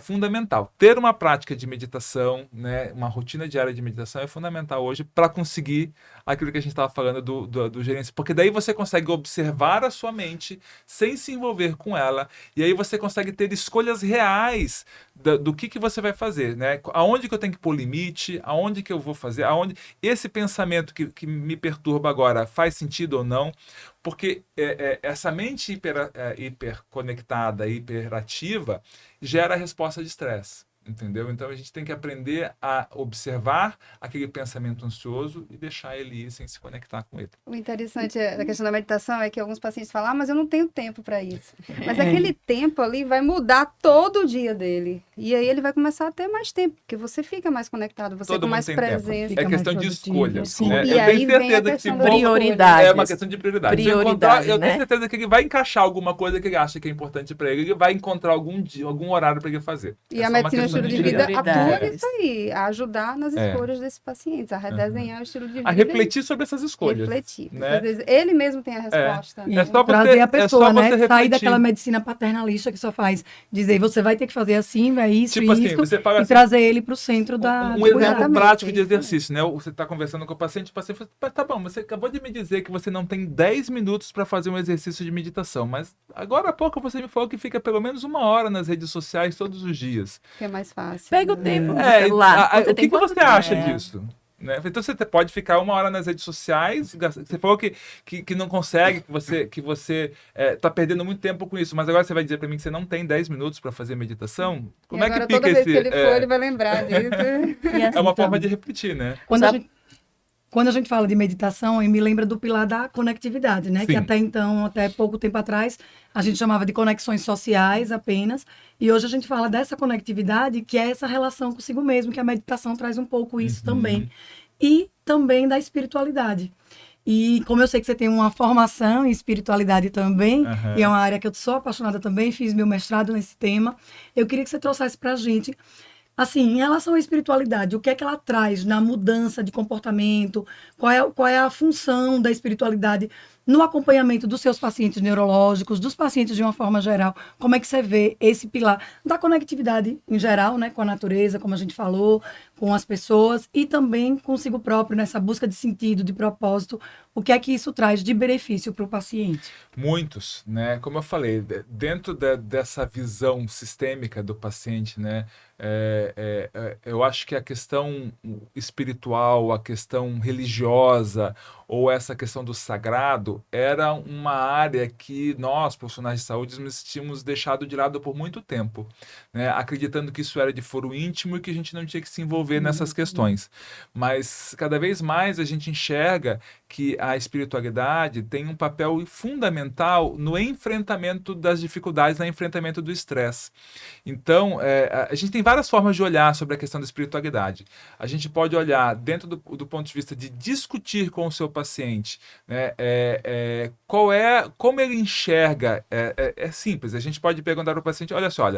fundamental. Ter uma prática de meditação, né, uma rotina diária de meditação é fundamental hoje para conseguir aquilo que a gente estava falando do gerência. Porque daí você consegue observar a sua mente sem se envolver com ela. E aí você consegue ter escolhas reais do que você vai fazer, né? Aonde que eu tenho que pôr limite, aonde que eu vou fazer, aonde esse pensamento que me perturba agora faz sentido ou não. Porque essa mente hiperconectada, hiperativa, gera resposta de estresse, entendeu? Então a gente tem que aprender a observar aquele pensamento ansioso e deixar ele ir sem se conectar com ele. O interessante da questão da meditação é que alguns pacientes falam, mas eu não tenho tempo para isso. Mas aquele tempo ali vai mudar todo o dia dele. E aí ele vai começar a ter mais tempo, porque você fica mais conectado, você Todo com mundo mais tem presença. É questão de mais escolha. produtivo, Né? sim. Eu E aí tenho vem a certeza que se questão for... da prioridades. É uma questão de prioridade. Prioridade, Eu tenho né? certeza que ele vai encaixar alguma coisa que ele acha que é importante para ele vai encontrar algum horário para ele fazer. E É a só uma medicina questão estilo de de vida prioridades. atua nisso aí, a ajudar nas É. escolhas desses pacientes, a redesenhar o estilo de vida. A refletir sobre essas escolhas. Refletir. Porque né? às vezes ele mesmo tem a resposta. E É só trazer a é pessoa, só né? você Sair refletir. daquela medicina paternalista que só faz dizer, você vai ter que fazer assim, é isso, Tipo assim, isso, você fala e assim, trazer ele para o centro da Um do exemplo cuidado. Exatamente, prático de isso exercício, né? Você está conversando com o paciente fala, mas tá bom, você acabou de me dizer que você não tem 10 minutos para fazer um exercício de meditação, mas agora há pouco você me falou que fica pelo menos 1 hora nas redes sociais todos os dias. Que é mais fácil. Pega o tempo do celular. O Você tem que você quanto acha tempo? disso? Né? Então você pode ficar 1 hora nas redes sociais, você falou que não consegue, que você tá perdendo muito tempo com isso, mas agora você vai dizer para mim que você não tem 10 minutos para fazer meditação? Como E é que agora, fica toda vez esse... que ele for, ele vai lembrar disso. E assim, É uma então, forma de refletir, né? Quando a gente fala de meditação, me lembra do pilar da conectividade, né? Sim. Que até então, até pouco tempo atrás, a gente chamava de conexões sociais apenas. E hoje a gente fala dessa conectividade, que é essa relação consigo mesmo, que a meditação traz um pouco isso também. E também da espiritualidade. E como eu sei que você tem uma formação em espiritualidade também, e é uma área que eu sou apaixonada também, fiz meu mestrado nesse tema, eu queria que você trouxesse para a gente, assim, em relação à espiritualidade, o que é que ela traz na mudança de comportamento, qual é a função da espiritualidade no acompanhamento dos seus pacientes neurológicos, dos pacientes de uma forma geral, como é que você vê esse pilar da conectividade em geral, né, com a natureza, como a gente falou, com as pessoas e também consigo próprio, nessa busca de sentido, de propósito, o que é que isso traz de benefício para o paciente? Muitos, né? Como eu falei, dentro dessa visão sistêmica do paciente, né? Eu acho que a questão espiritual, a questão religiosa ou essa questão do sagrado era uma área que nós, profissionais de saúde, nos tínhamos deixado de lado por muito tempo, né? Acreditando que isso era de foro íntimo e que a gente não tinha que se envolver nessas questões. Mas cada vez mais a gente enxerga que a espiritualidade tem um papel fundamental no enfrentamento das dificuldades, no enfrentamento do estresse. Então, a gente tem várias formas de olhar sobre a questão da espiritualidade. A gente pode olhar dentro do ponto de vista de discutir com o seu paciente, né, como ele enxerga. É simples, a gente pode perguntar para o paciente, olha só,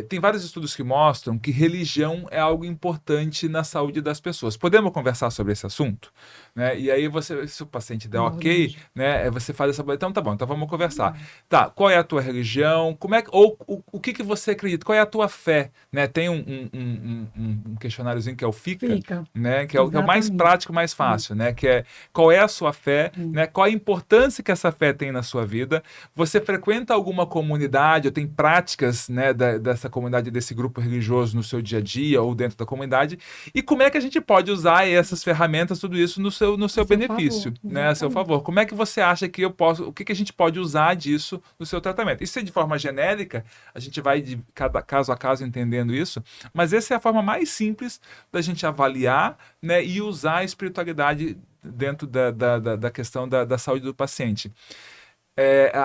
tem vários estudos que mostram que religião é algo importante na saúde das pessoas. Podemos conversar sobre esse assunto? Né? E aí, se o paciente der ok, né, você faz essa... Então, tá bom, então vamos conversar. Tá, qual é a tua religião? Ou o que você acredita? Qual é a tua fé? Né? Tem um questionáriozinho que é o FICA, né? Que é o mais prático, mais fácil, né? Que é qual é a sua fé, né? Qual a importância que essa fé tem na sua vida? Você frequenta alguma comunidade ou tem práticas, né, dessa comunidade, desse grupo religioso no seu dia a dia ou dentro da comunidade? E como é que a gente pode usar essas ferramentas, tudo isso no seu benefício, favor, né, a seu favor? Como é que você acha que eu posso, o que a gente pode usar disso no seu tratamento? Isso é de forma genérica, a gente vai de caso a caso entendendo isso, mas essa é a forma mais simples da gente avaliar, né, e usar a espiritualidade dentro da questão da saúde do paciente.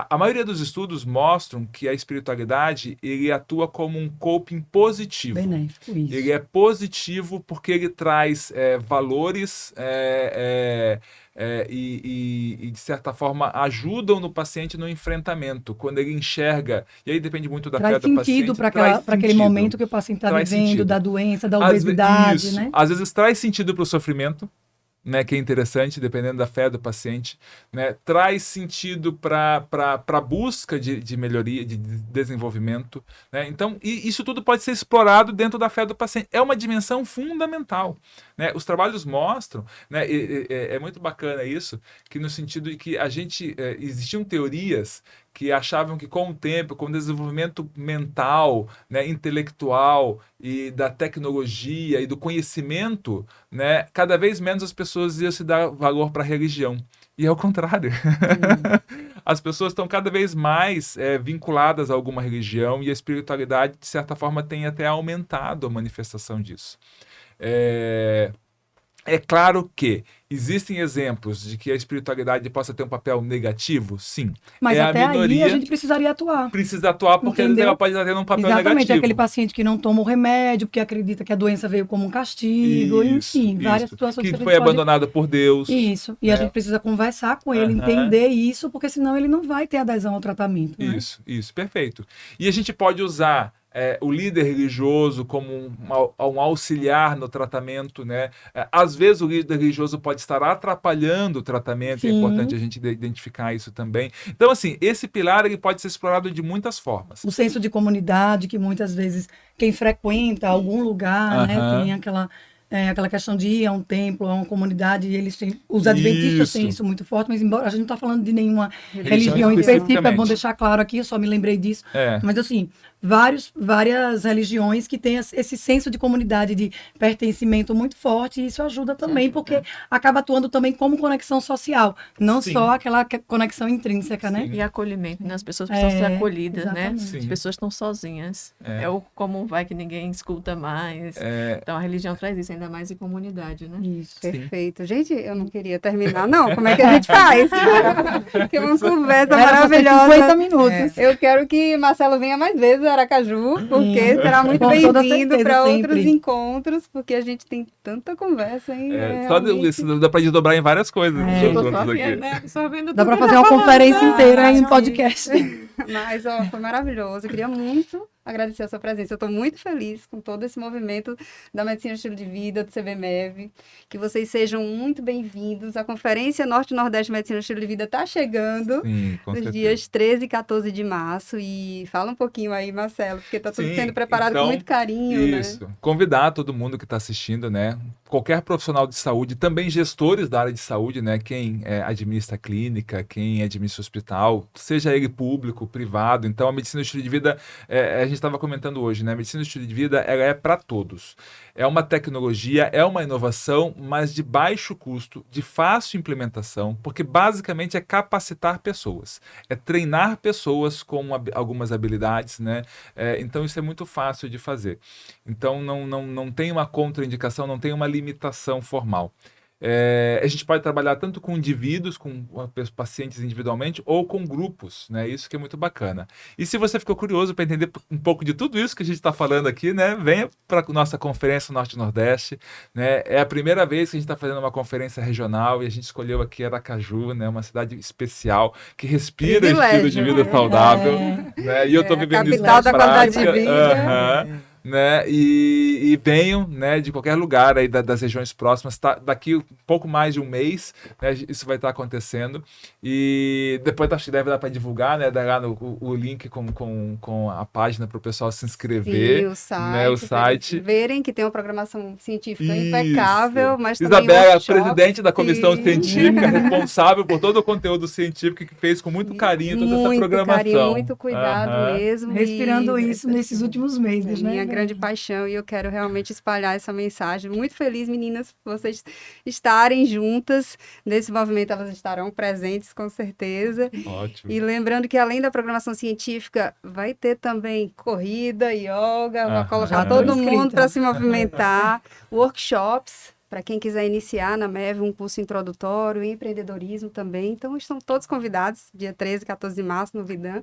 A maioria dos estudos mostram que a espiritualidade ele atua como um coping positivo. Benéfico, isso. Ele é positivo porque ele traz valores e, de certa forma, ajudam no paciente no enfrentamento. Quando ele enxerga, e aí depende muito da fé do paciente. Traz sentido para aquele momento que o paciente está vivendo, sentido. da doença, da obesidade, né? Às vezes traz sentido para o sofrimento, né, que é interessante, dependendo da fé do paciente, né, traz sentido para a busca de melhoria, de desenvolvimento, né? Então, isso tudo pode ser explorado dentro da fé do paciente. É uma dimensão fundamental, né? Os trabalhos mostram, né, é muito bacana isso, que no sentido de que existiam teorias que achavam que com o tempo, com o desenvolvimento mental, né, intelectual e da tecnologia e do conhecimento, né, cada vez menos as pessoas iam se dar valor para a religião. E é o contrário. As pessoas estão cada vez mais vinculadas a alguma religião e a espiritualidade, de certa forma, tem até aumentado a manifestação disso. É claro que existem exemplos de que a espiritualidade possa ter um papel negativo? Sim. Mas até a minoria, aí a gente precisaria atuar. Precisa atuar porque ela pode estar tendo um papel negativo. Exatamente, aquele paciente que não toma o remédio, porque acredita que a doença veio como um castigo, enfim, várias situações que foi abandonado por Deus. Isso, e a gente precisa conversar com ele, entender isso, porque senão ele não vai ter adesão ao tratamento. Isso, perfeito. E a gente pode usar o líder religioso como um auxiliar no tratamento, né? Às vezes o líder religioso pode estar atrapalhando o tratamento, sim. É importante a gente identificar isso também. Então, assim, esse pilar ele pode ser explorado de muitas formas. O senso de comunidade, que muitas vezes quem frequenta algum lugar, né, tem aquela questão de ir a um templo, a uma comunidade, e eles têm, os adventistas têm isso muito forte, mas embora a gente não está falando de nenhuma religião específica, é bom deixar claro aqui, eu só me lembrei disso, mas assim, várias religiões que têm esse senso de comunidade, de pertencimento muito forte, e isso ajuda também, porque acaba atuando também como conexão social, não só aquela conexão intrínseca, né? E acolhimento, né? As pessoas precisam ser acolhidas, exatamente. Né? As pessoas estão sozinhas. É o como vai que ninguém escuta mais. Então a religião traz isso, ainda mais em comunidade, né? Isso, perfeito. Gente, eu não queria terminar, não. Como é que a gente faz? Que uma conversa maravilhosa. 50 minutos. Eu quero que Marcelo venha mais vezes a Aracaju, porque será muito bem-vindo para outros encontros, porque a gente tem tanta conversa, hein? Só isso dá para desdobrar em várias coisas. Dá para fazer uma conferência inteira em podcast. Mas foi maravilhoso. Eu queria muito agradecer a sua presença. Eu estou muito feliz com todo esse movimento da Medicina do Estilo de Vida, do CBMEV. Que vocês sejam muito bem-vindos. A Conferência Norte e Nordeste de Medicina do Estilo de Vida está chegando nos dias 13 e 14 de março. E fala um pouquinho aí, Marcelo, porque está tudo sendo preparado com muito carinho. Isso. Né? Convidar todo mundo que está assistindo, né? Qualquer profissional de saúde, também gestores da área de saúde, né? Quem administra a clínica, quem administra o hospital, seja ele público, privado. Então, a medicina do estilo de vida, a gente estava comentando hoje, né? A medicina do estilo de vida, ela é para todos. É uma tecnologia, é uma inovação, mas de baixo custo, de fácil implementação, porque basicamente é capacitar pessoas, é treinar pessoas com algumas habilidades, né? Então, isso é muito fácil de fazer. Então, não tem uma contraindicação, não tem uma limitação formal. A gente pode trabalhar tanto com indivíduos, com pacientes individualmente, ou com grupos, né? Isso que é muito bacana. E se você ficou curioso para entender um pouco de tudo isso que a gente está falando aqui, né? Venha para a nossa conferência Norte-Nordeste, né? É a primeira vez que a gente está fazendo uma conferência regional e a gente escolheu aqui Aracaju, né? Uma cidade especial que respira estilo de vida saudável, né? E eu estou vivendo isso na prática. Capital da qualidade de vida. Né? E venham, né, de qualquer lugar aí das regiões próximas. Daqui um pouco mais de um mês, né, isso vai estar acontecendo. E depois acho que deve dar para divulgar, né, dar lá o link com a página para o pessoal se inscrever. Sim, o site. Né, o site. Verem que tem uma programação científica impecável, mas Isabela, presidente da comissão científica, responsável por todo o conteúdo científico que fez com muito carinho toda essa programação. Muito carinho, muito cuidado mesmo. Respirando isso nesses últimos meses, né? Minha grande paixão, e eu quero realmente espalhar essa mensagem. Muito feliz, meninas, por vocês estarem juntas nesse movimento, elas estarão presentes, com certeza. Ótimo. E lembrando que, além da programação científica, vai ter também corrida, yoga, vai colocar todo mundo para se movimentar, workshops para quem quiser iniciar na MEV um curso introdutório em empreendedorismo também. Então, estão todos convidados, dia 13 e 14 de março, no Vidan.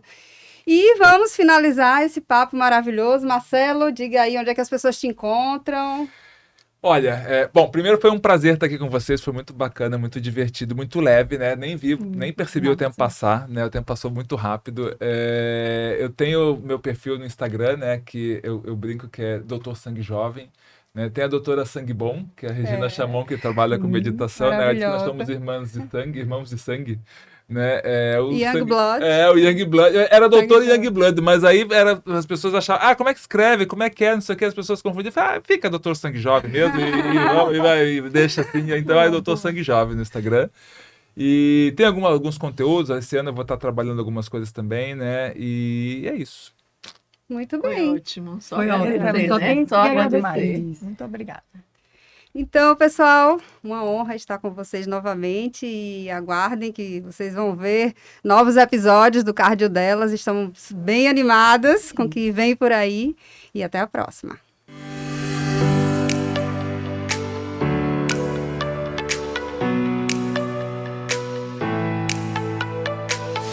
E vamos finalizar esse papo maravilhoso. Marcelo, diga aí onde é que as pessoas te encontram. Olha, bom, primeiro foi um prazer estar aqui com vocês, foi muito bacana, muito divertido, muito leve, né? Nem percebi o tempo passar, né? O tempo passou muito rápido. Eu tenho meu perfil no Instagram, né? Que eu brinco que é Doutor Sangue Jovem, né? Tem a doutora Sangue Bom, que é a Regina Chamon, que trabalha com meditação, né? Ela diz que nós somos irmãos de sangue. Né? O Young Blood. O Young Blood. Era doutor Young Blood, mas aí as pessoas achavam, como é que escreve? Como é que é? Não sei o que, as pessoas confundiam. Fica doutor Sangue Jovem mesmo e deixa assim. Então é doutor Sangue Jovem no Instagram. E tem alguns conteúdos. Esse ano eu vou estar trabalhando algumas coisas também, né? E é isso. Muito Foi bem. ótimo. Foi ótimo. Só agradecer. Muito obrigada. Então, pessoal, uma honra estar com vocês novamente e aguardem que vocês vão ver novos episódios do Cardio Delas. Estamos bem animadas com o que vem por aí e até a próxima.